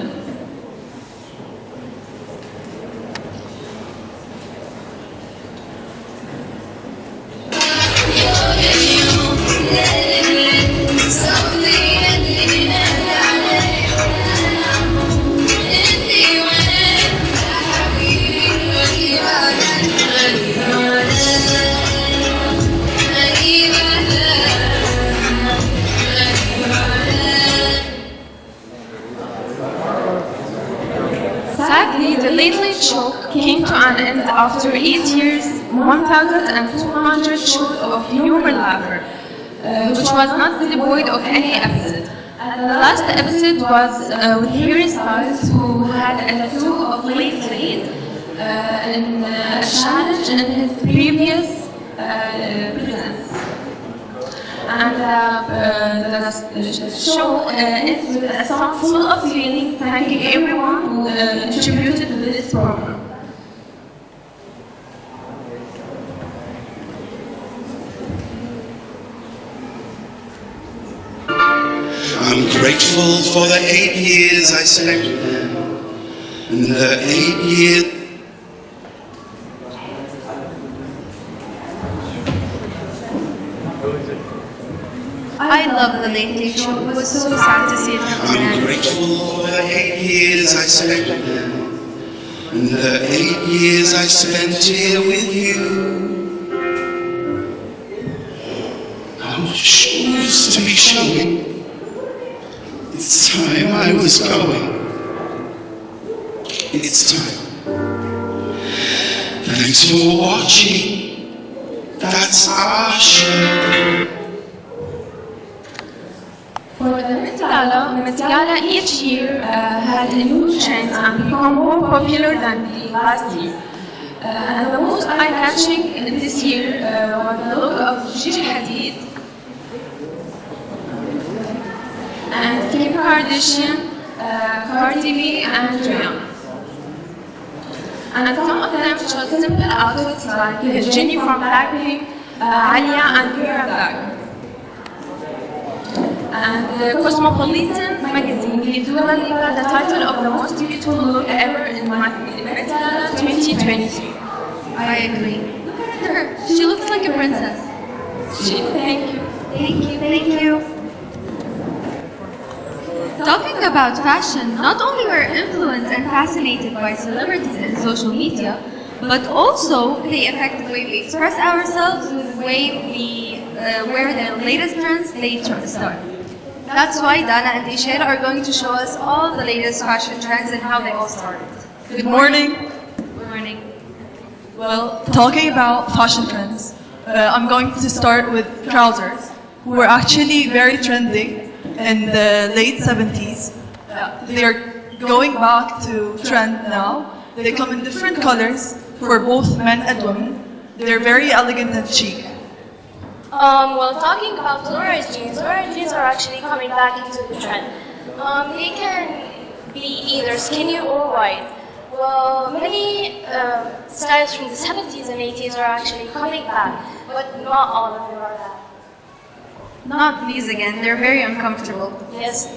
Sadly, the Late Late Show came to an end after 8 years, 1,200 shows of humor laughter, which was not devoid of any episode. And the last episode was with Harry Styles, who had a tour of Late Late in a challenge in his previous presence. And the show ends with a song full of feelings, thanking everyone who contributed to this program. I'm grateful for the 8 years I spent with them. In the 8 years. I love the late late show. It was so sad to see it come to an I'm end. grateful for the 8 years I spent with them, and the 8 years I spent here with you. I was supposed to be showing. It's time I was going. It's time. Thanks for watching. That's our show. For the Met Gala each year had a new trend and become more popular than the last year. And the most eye-catching this year was the look of Gigi Hadid and Kim Kardashian, Cardi B, and Rihanna. And some of them chose simple outfits like Jennie from Blackpink, Alia, and Mira Black. And the Cosmopolitan magazine gave Dua Lipa the title of the most beautiful look ever in Met Gala 2023. I agree. Look at her. She looks like a princess. Thank you. Thank you. Thank you. Talking about fashion, not only we're influenced and fascinated by celebrities and social media, but also they affect the way we express ourselves, the way we wear the latest trends they start. That's why Dana and Bashaer are going to show us all the latest fashion trends and how they all started. Good morning. Good morning. Well, talking about fashion trends, I'm going to start with trousers, who were actually very trending in the late 70s. They are going back to trend now. They come in different colors for both men and women. They're very elegant and chic. Well, talking about low-rise jeans are actually coming back into the trend. They can be either skinny or wide. Well, many styles from the 70s and 80s are actually coming back, but not all of them are that. Not these again, they're very uncomfortable. Yes.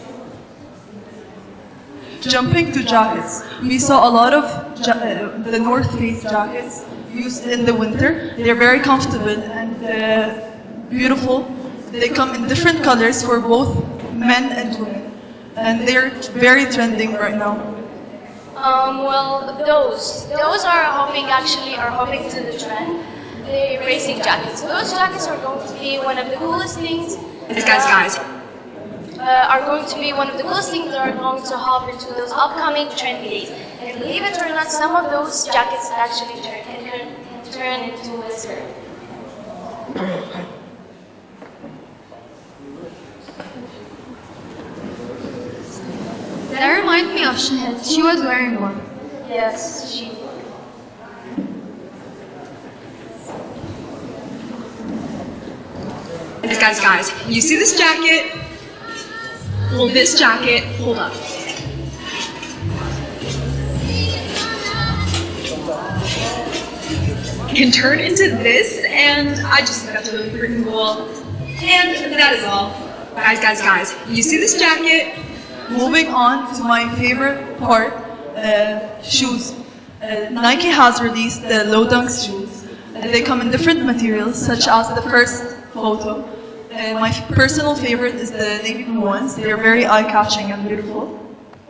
Jumping to jackets, we saw a lot of the North Face jackets used in the winter. They're very comfortable and beautiful. They come in different colors for both men and women, and they're very trending right now. Well, those are hopping to the trend. The racing jackets. Those jackets are going to be one of the coolest things. Guys. Are going to be one of the coolest things that are going to hop into those upcoming trendy days. And believe it or not, some of those jackets actually can turn into a skirt. That reminds me of Shahid. She was wearing one. Yes, she. Guys, you see this jacket? Well, this jacket, hold up. Can turn into this, and I just think that's really freaking cool. And that is all. Guys, you see this jacket? Moving on to my favorite part, shoes. Nike has released the low dunks shoes. They come in different materials, such as the first photo. My personal favorite is the navy blue ones. They are very eye-catching and beautiful.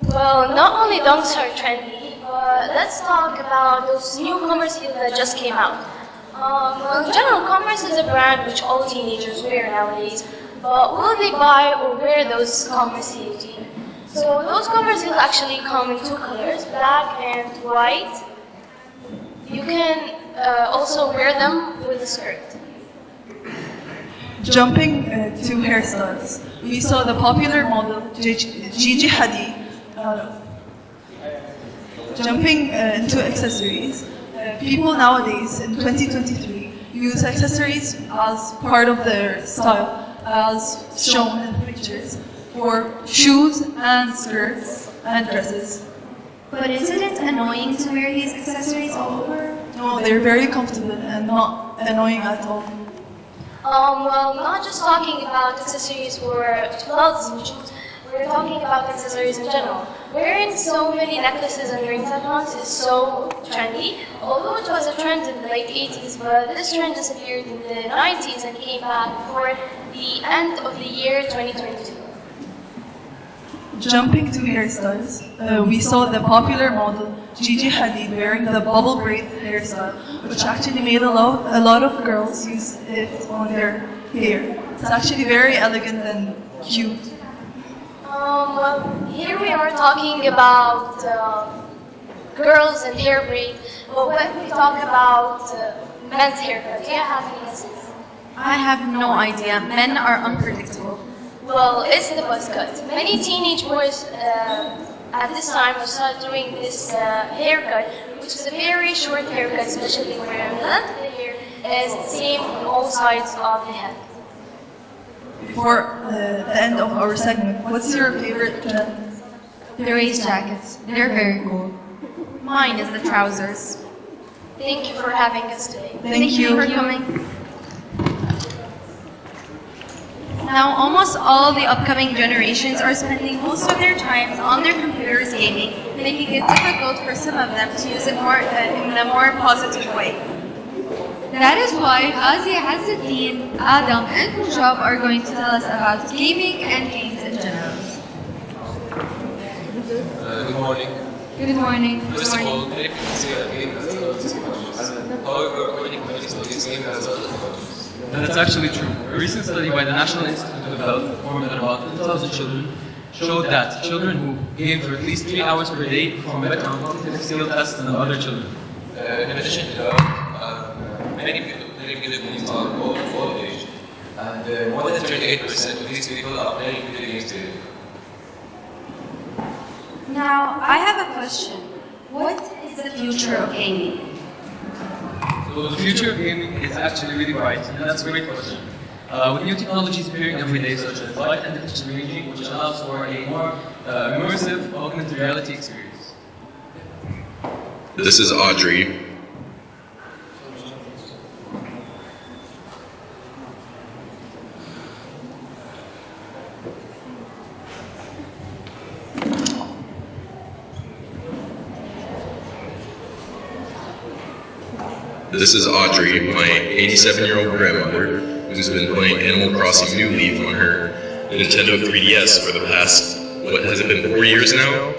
Well, not only dunks are trendy, but let's talk about those new Converse heels that just came out. Well, in general, Converse is a brand which all teenagers wear nowadays. But will they buy or wear those Converse heels? So those Converse heels actually come in two colors, black and white. You can also wear them with a skirt. Jumping to hairstyles, we saw the popular model Gigi Hadid. Jumping into accessories, people nowadays in 2023 use accessories as part of their style, as shown in pictures, for shoes and skirts and dresses. But isn't it annoying to wear these accessories all over? No, they're very comfortable and not annoying at all. Well, not just talking about accessories for clothes and shoes. we're talking about accessories in general. Wearing so many necklaces and rings at once is so trendy, although it was a trend in the late 80s, but this trend disappeared in the 90s and came back for the end of the year 2022. Jumping to hairstyles, we saw the popular model Gigi Hadid wearing the bubble braid hairstyle, which actually made a lot of girls use it on their hair. It's actually very elegant and cute. Well, here we are talking about girls and hair braid, but when we talk about men's haircut, do you have any guesses? I have no idea. Men are unpredictable. Well, it's the buzz cut. Many teenage boys at this time will start doing this haircut, which is a very short haircut, especially where the length of the hair is the same on all sides of the head. For the end of our segment, what's your favorite trend? The race jackets. They're very cool. Mine is the trousers. Thank you for having us today. Thank you for coming. Now, almost all the upcoming generations are spending most of their time on their computers gaming, making it difficult for some of them to use it in a more positive way. That is why Ghazi, Azzuddin, Adam, and Punjab are going to tell us about gaming and games in general. Good morning. Good morning. First of all, many people say that game has a lot of disadvantages. However, according to many studies, game has other advantages. That's actually true. A recent study by the National Institute of Health performed on about 2,000 children showed that children who game for at least 3 hours per day perform better on cognitive skill tests than other children. In addition to that, many people play video games are old age, and more than 38% of these people are playing video games daily. Now, I have a question. What is the future of gaming? So the future of gaming is actually really bright, and that's a great question. With new technologies appearing every day, such as light and texture ranging, which allows for a more immersive, augmented reality experience. This is Audrey. This is Audrey, my 87-year-old grandmother, who's been playing Animal Crossing New Leaf on her Nintendo 3DS for the past, what has it been, 4 years now?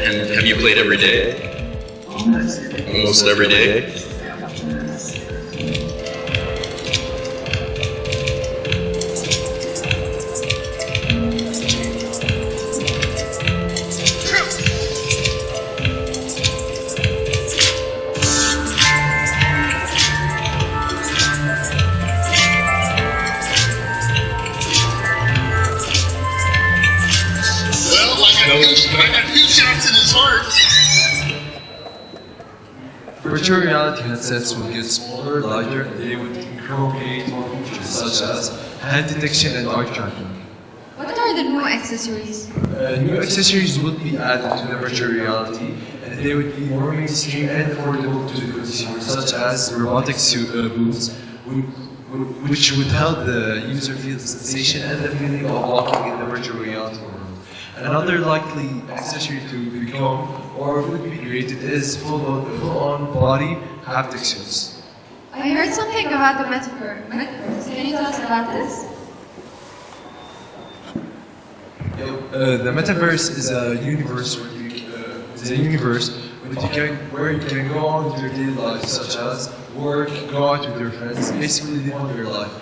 And have you played every day? Almost every day? Virtual reality headsets will get smaller, lighter, and they would incorporate more features such as hand detection and eye tracking. What are the new accessories? New accessories would be added to the virtual reality, and they would be more mainstream and affordable to the consumer, such as robotic boots, which would help the user feel the sensation and the feeling of walking in the virtual reality world. Another likely accessory to become or would be created is full-on body haptic suits. I heard something about the metaverse. Can you tell us about this? The metaverse is a universe where you can go on with your daily life, such as work, go out with your friends, basically live on your life.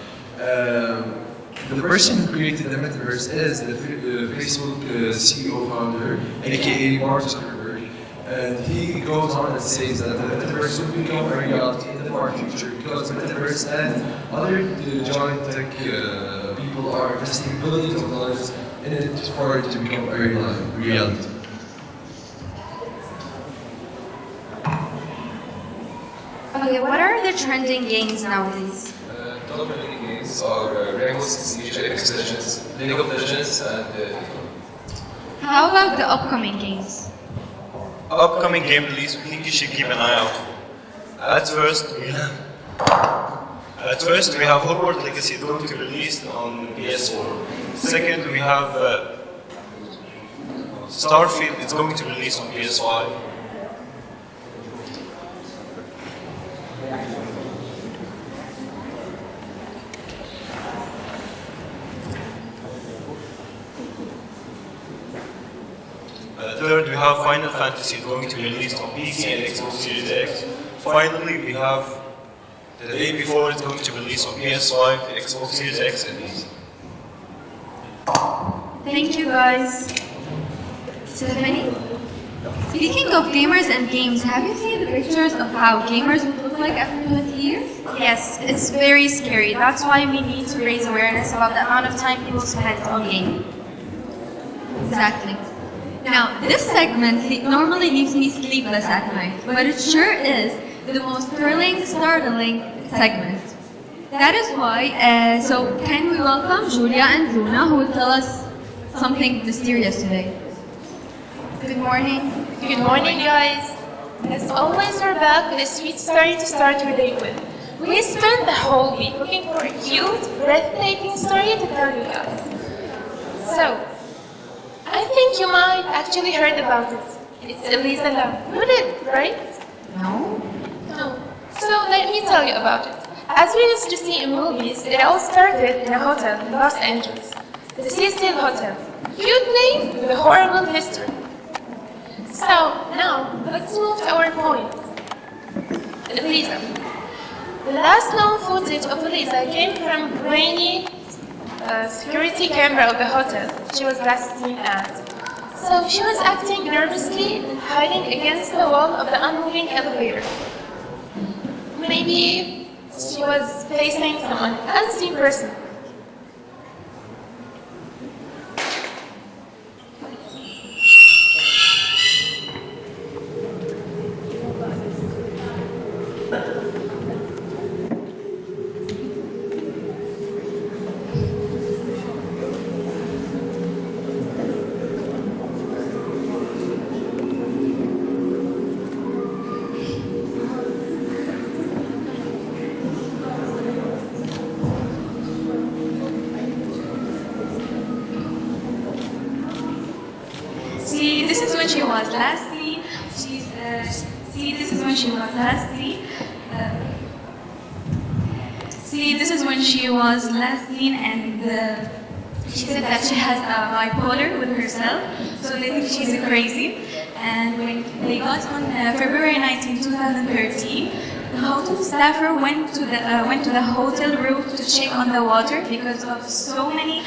The person who created the metaverse is the Facebook CEO founder, aka Mark Zuckerberg, and he goes on and says that the metaverse will become a reality in the far future because the metaverse and other giant tech people are investing billions of dollars in it for it to become a reality. Okay, what are the trending games nowadays? Top trending games are Rainbow Six Siege, Apex Legends, League of Legends, and How about the upcoming games? Upcoming game release, we think you should keep an eye out. At first, we have Hogwarts Legacy 2 to be released on PS4. Second, we have Starfield is going to release on PS5. Third, we have Final Fantasy going to be released on PC and Xbox Series X. Finally, we have the day before it's going to release on PS5, Xbox Series X, and PC. Thank you, guys. Stephanie? Speaking of gamers and games, have you seen the pictures of how gamers would look like after 20 years? Yes, it's very scary. That's why we need to raise awareness about the amount of time people spend on gaming. Exactly. Now, this segment normally leaves me sleepless at night, but it sure is the most thrilling, startling segment. That is why, so can we welcome Julia and Luna, who will tell us something mysterious today. Good morning. Good morning, guys. As always, we're back with a sweet story to start your day with. We spent the whole week looking for a cute, breathtaking story to tell you guys. So, I think you might actually heard about it. It's Elisa Lam. You did, right? No. No. So let me tell you about it. As we used to see in movies, it all started in a hotel in Los Angeles. The Cecil Hotel. Cute name with a horrible history. So now, let's move to our point. Elisa. The last known footage of Elisa came from a grainy security camera of the hotel she was last seen at. So she was acting nervously and hiding against the wall of the unmoving elevator. Maybe she was facing someone unseen person. This is when she was last seen. This is when she was last seen, and she said that she has bipolar with herself, so they think she's crazy. And when they got on February 19, 2013, the hotel staffer went to the hotel room to check on the water because of so many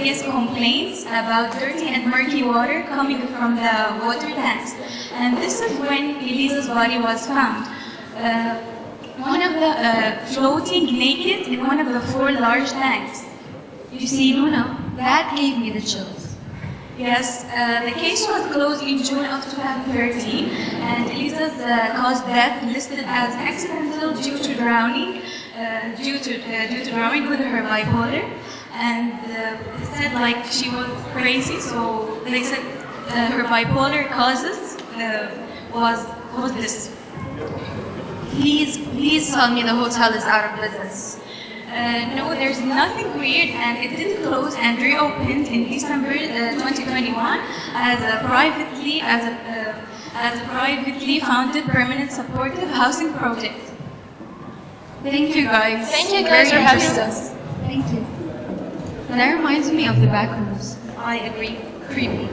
guest complaints about dirty and murky water coming from the water tanks. And this is when Elisa's body was found. One of the floating naked in one of the 4 large tanks. You see, Luna, that gave me the chills. Yes, the case was closed in June of 2013, and Elisa's cause death listed as accidental due to drowning, due to drowning with her bipolar, and it said like she was crazy, so they said her bipolar causes was this. Please tell me the hotel is out of business. No, there's nothing weird, and it did close and reopened in December 2021 as a privately funded permanent supportive housing project. Thank you, guys. Thank you guys for having us. Thank you. That reminds me of the back rooms. I agree. Creepy.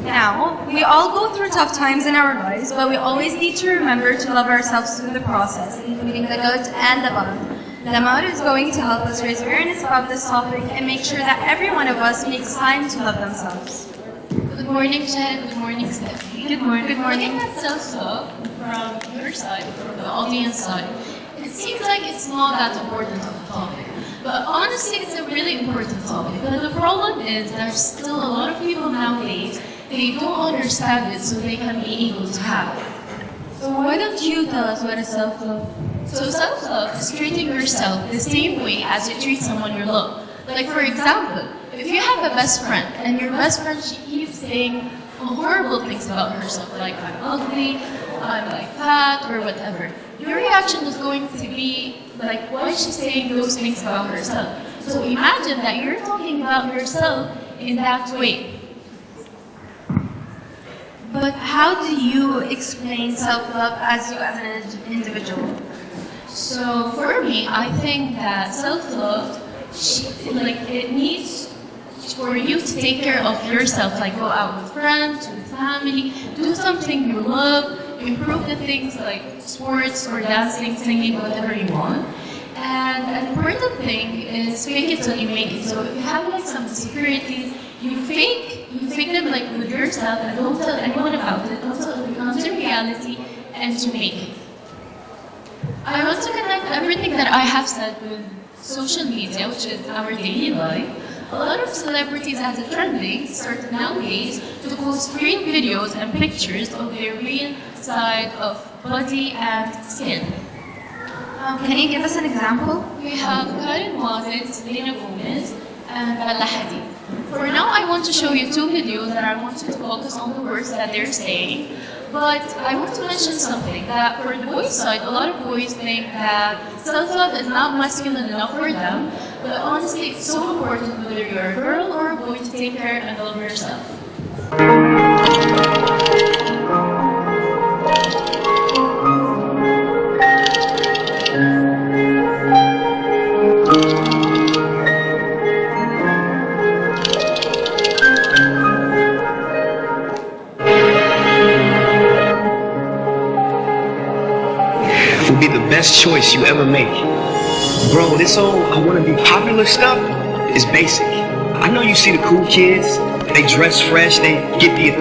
Now, we all go through tough times in our lives, but we always need to remember to love ourselves through the process, including the good and the bad. Lamar is going to help us raise awareness about this topic and make sure that every one of us makes time to love themselves. Good morning, Jen. Good morning, Stephanie. Good morning. Good morning. Looking at self-love from your side, from the audience side, it seems like it's not that important of a topic. But honestly, it's a really important topic. But the problem is there's still a lot of people nowadays, they don't understand it so they can be able to have it. So why don't you tell us what is self-love? So self-love is treating yourself the same way as you treat someone you love. Like for example, if you have a best friend and your best friend, she keeps saying horrible things about herself, like I'm ugly, I'm like fat, or whatever. Your reaction is going to be like, why is she saying those things about herself? So imagine that you're talking about yourself in that way. But how do you explain self-love as you as an individual? So for me, I think that self-love, it needs for you to take care of yourself, like go out with friends, with family, do something you love, improve the things like sports or dancing, singing, whatever you want. And an important thing is fake it till you make it. So if you have like some insecurities, you fake them like with yourself and don't tell anyone about it until it becomes a reality and you make it. I want to connect everything that I have said with social media, which is our daily life. A lot of celebrities as a trending started nowadays to post real videos and pictures of their real side of body and skin. Can you give us an example? We have Karen Wazit, Selena Gomez, and Bella Hadid. For now, I want to show you two videos that I want you to focus on the words that they're saying. But I want to mention something, that for the boys' side, a lot of boys think that self-love is not masculine enough for them, but honestly, it's so important whether you're a girl or a boy to take care and love yourself. Will be the best choice you ever make. Bro, this whole I want to be popular stuff is basic. I know you see the cool kids, they dress fresh, they get the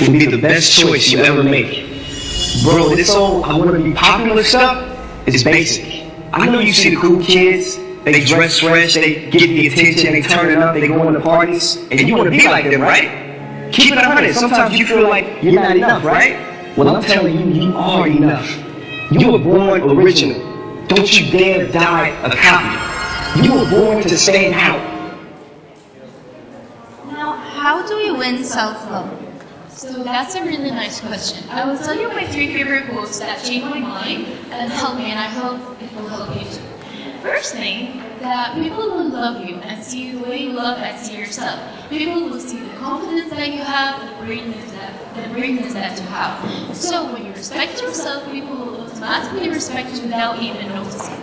will be the best choice you ever make. Bro, this whole I want to be popular stuff is basic. I know you see the cool kids, they dress fresh, they get the attention, they turn it up, they go into parties, and you want to be like them, right? Keep it 100. Sometimes you feel like you're not enough, right? Well, I'm telling you, you are enough. You were born original. Don't you dare die a copy. You were born to stand out. Now, how do we win self-love? So that's a really nice question. I will tell you my 3 favorite quotes that changed my mind and helped me, and I hope it will help you too. First thing, that people will love you and see the way you love and see yourself. People will see the confidence that you have, the braveness that you have. So when you respect yourself, people will automatically respect you without even noticing.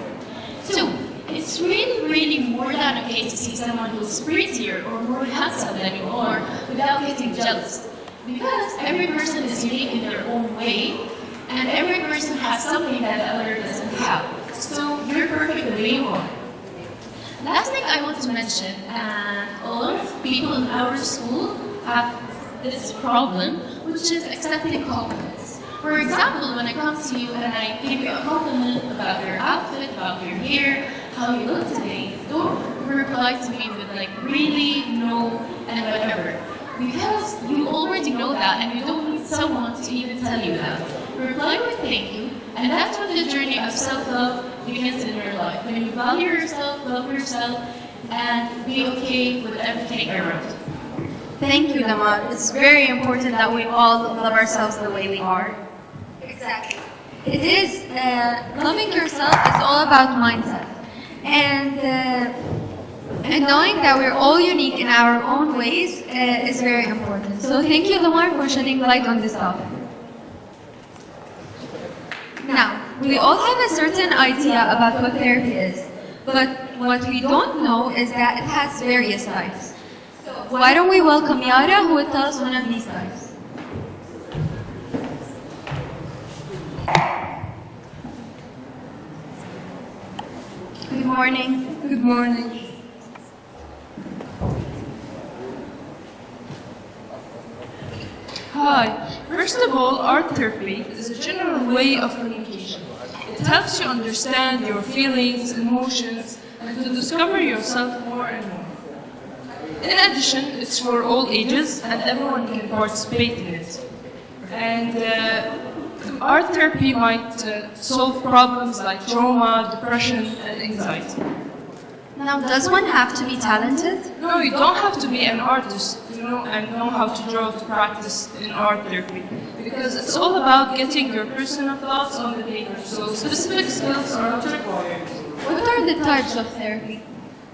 So it's really more than okay to see someone who's prettier or more handsome than you are without getting jealous. Because every person is unique in their own way, and every person has something that the other doesn't have. So you're perfect the way you are. Last thing I want to mention, and a lot of people in our school have this problem, which is accepting compliments. For example, when I come to you and I give you a compliment about your outfit, about your hair, how you look today, don't reply to me with like really, no, and whatever. Because you already know that and you don't need someone to even tell you that. Reply with thank you, and that's when the journey of self-love begins in your life. When you value yourself, love yourself, and be okay with everything around. Thank you, Damar. It's very important that we all love ourselves the way we are. Exactly. It is, loving yourself is all about mindset. And knowing that we're all unique in our own ways is very important. So thank you, Damar, for shedding light on this topic. Now, we all have a certain idea about what therapy is, but what we don't know is that it has various types. So why don't we welcome Yara, who will tell us one of these types. Good morning. Good morning. Hi. First of all, art therapy is a general way of communication. It helps you understand your feelings, emotions, and to discover yourself more and more. In addition, it's for all ages and everyone can participate in it. And art therapy might solve problems like trauma, depression, and anxiety. Now, does one have to be talented? No, you don't have to be an artist and know how to draw to practice in art therapy. Because it's all about getting your personal thoughts on the paper, so specific skills are not required. What are the types of therapy?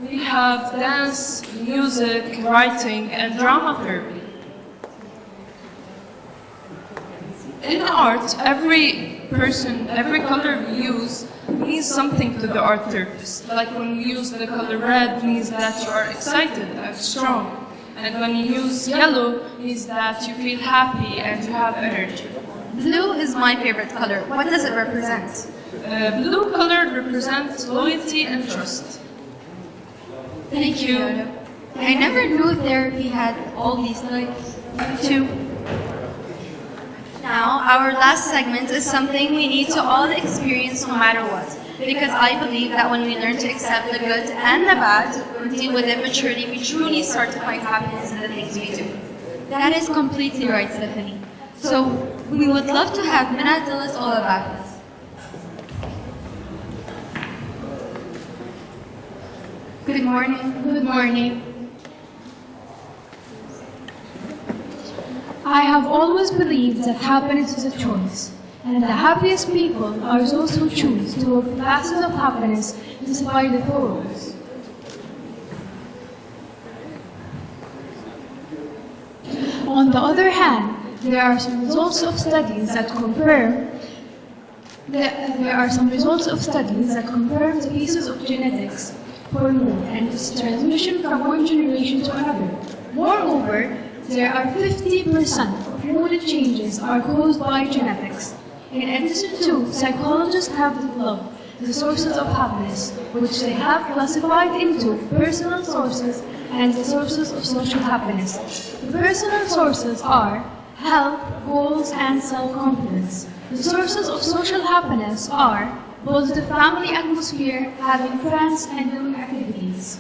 We have dance, music, writing, and drama therapy. In art, every color we use means something to the art therapist. Like when we use the color red, means that you are excited and strong. And when you use yellow, means that you feel happy and you have energy. Blue is my favorite color. What does it represent? Blue color represents loyalty and trust. Thank you. I never knew therapy had all these types. Me too. Now, our last segment is something we need to all experience no matter what. Because I believe that when we learn to accept the good and the bad and deal with it maturely, we truly start to find happiness in the things we do. That is completely right, Stephanie. So, we would love to have Minna tell us all about this. Good morning. Good morning. I have always believed that happiness is a choice, and the happiest people are those who choose to walk paths of happiness despite the thorns. On the other hand, there are some results of studies that confirm the pieces of genetics for mood and its transmission from one generation to another. Moreover, there are 50% of mood changes are caused by genetics. In addition to, psychologists have developed the sources of happiness, which they have classified into personal sources and the sources of social happiness. The personal sources are health, goals, and self-confidence. The sources of social happiness are positive family atmosphere, having friends, and doing activities.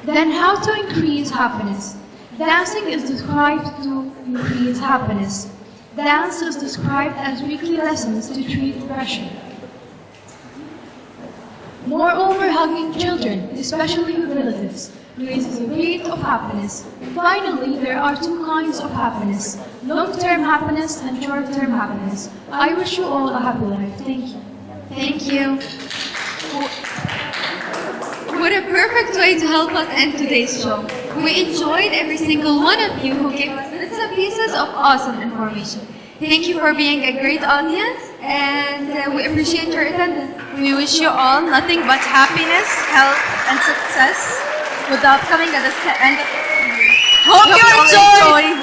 Then how to increase happiness? Dancing is described to increase happiness. Dance is described as weekly lessons to treat depression. Moreover, hugging children, especially relatives, raises the rate of happiness. Finally, there are two kinds of happiness: long-term happiness and short-term happiness. I wish you all a happy life. Thank you. Thank you. What a perfect way to help us end today's show. We enjoyed every single one of you who gave us bits and pieces of awesome information. Thank you for being a great audience, and we appreciate your attendance. We wish you all nothing but happiness, health, and success with the upcoming end of the year. Hope you enjoy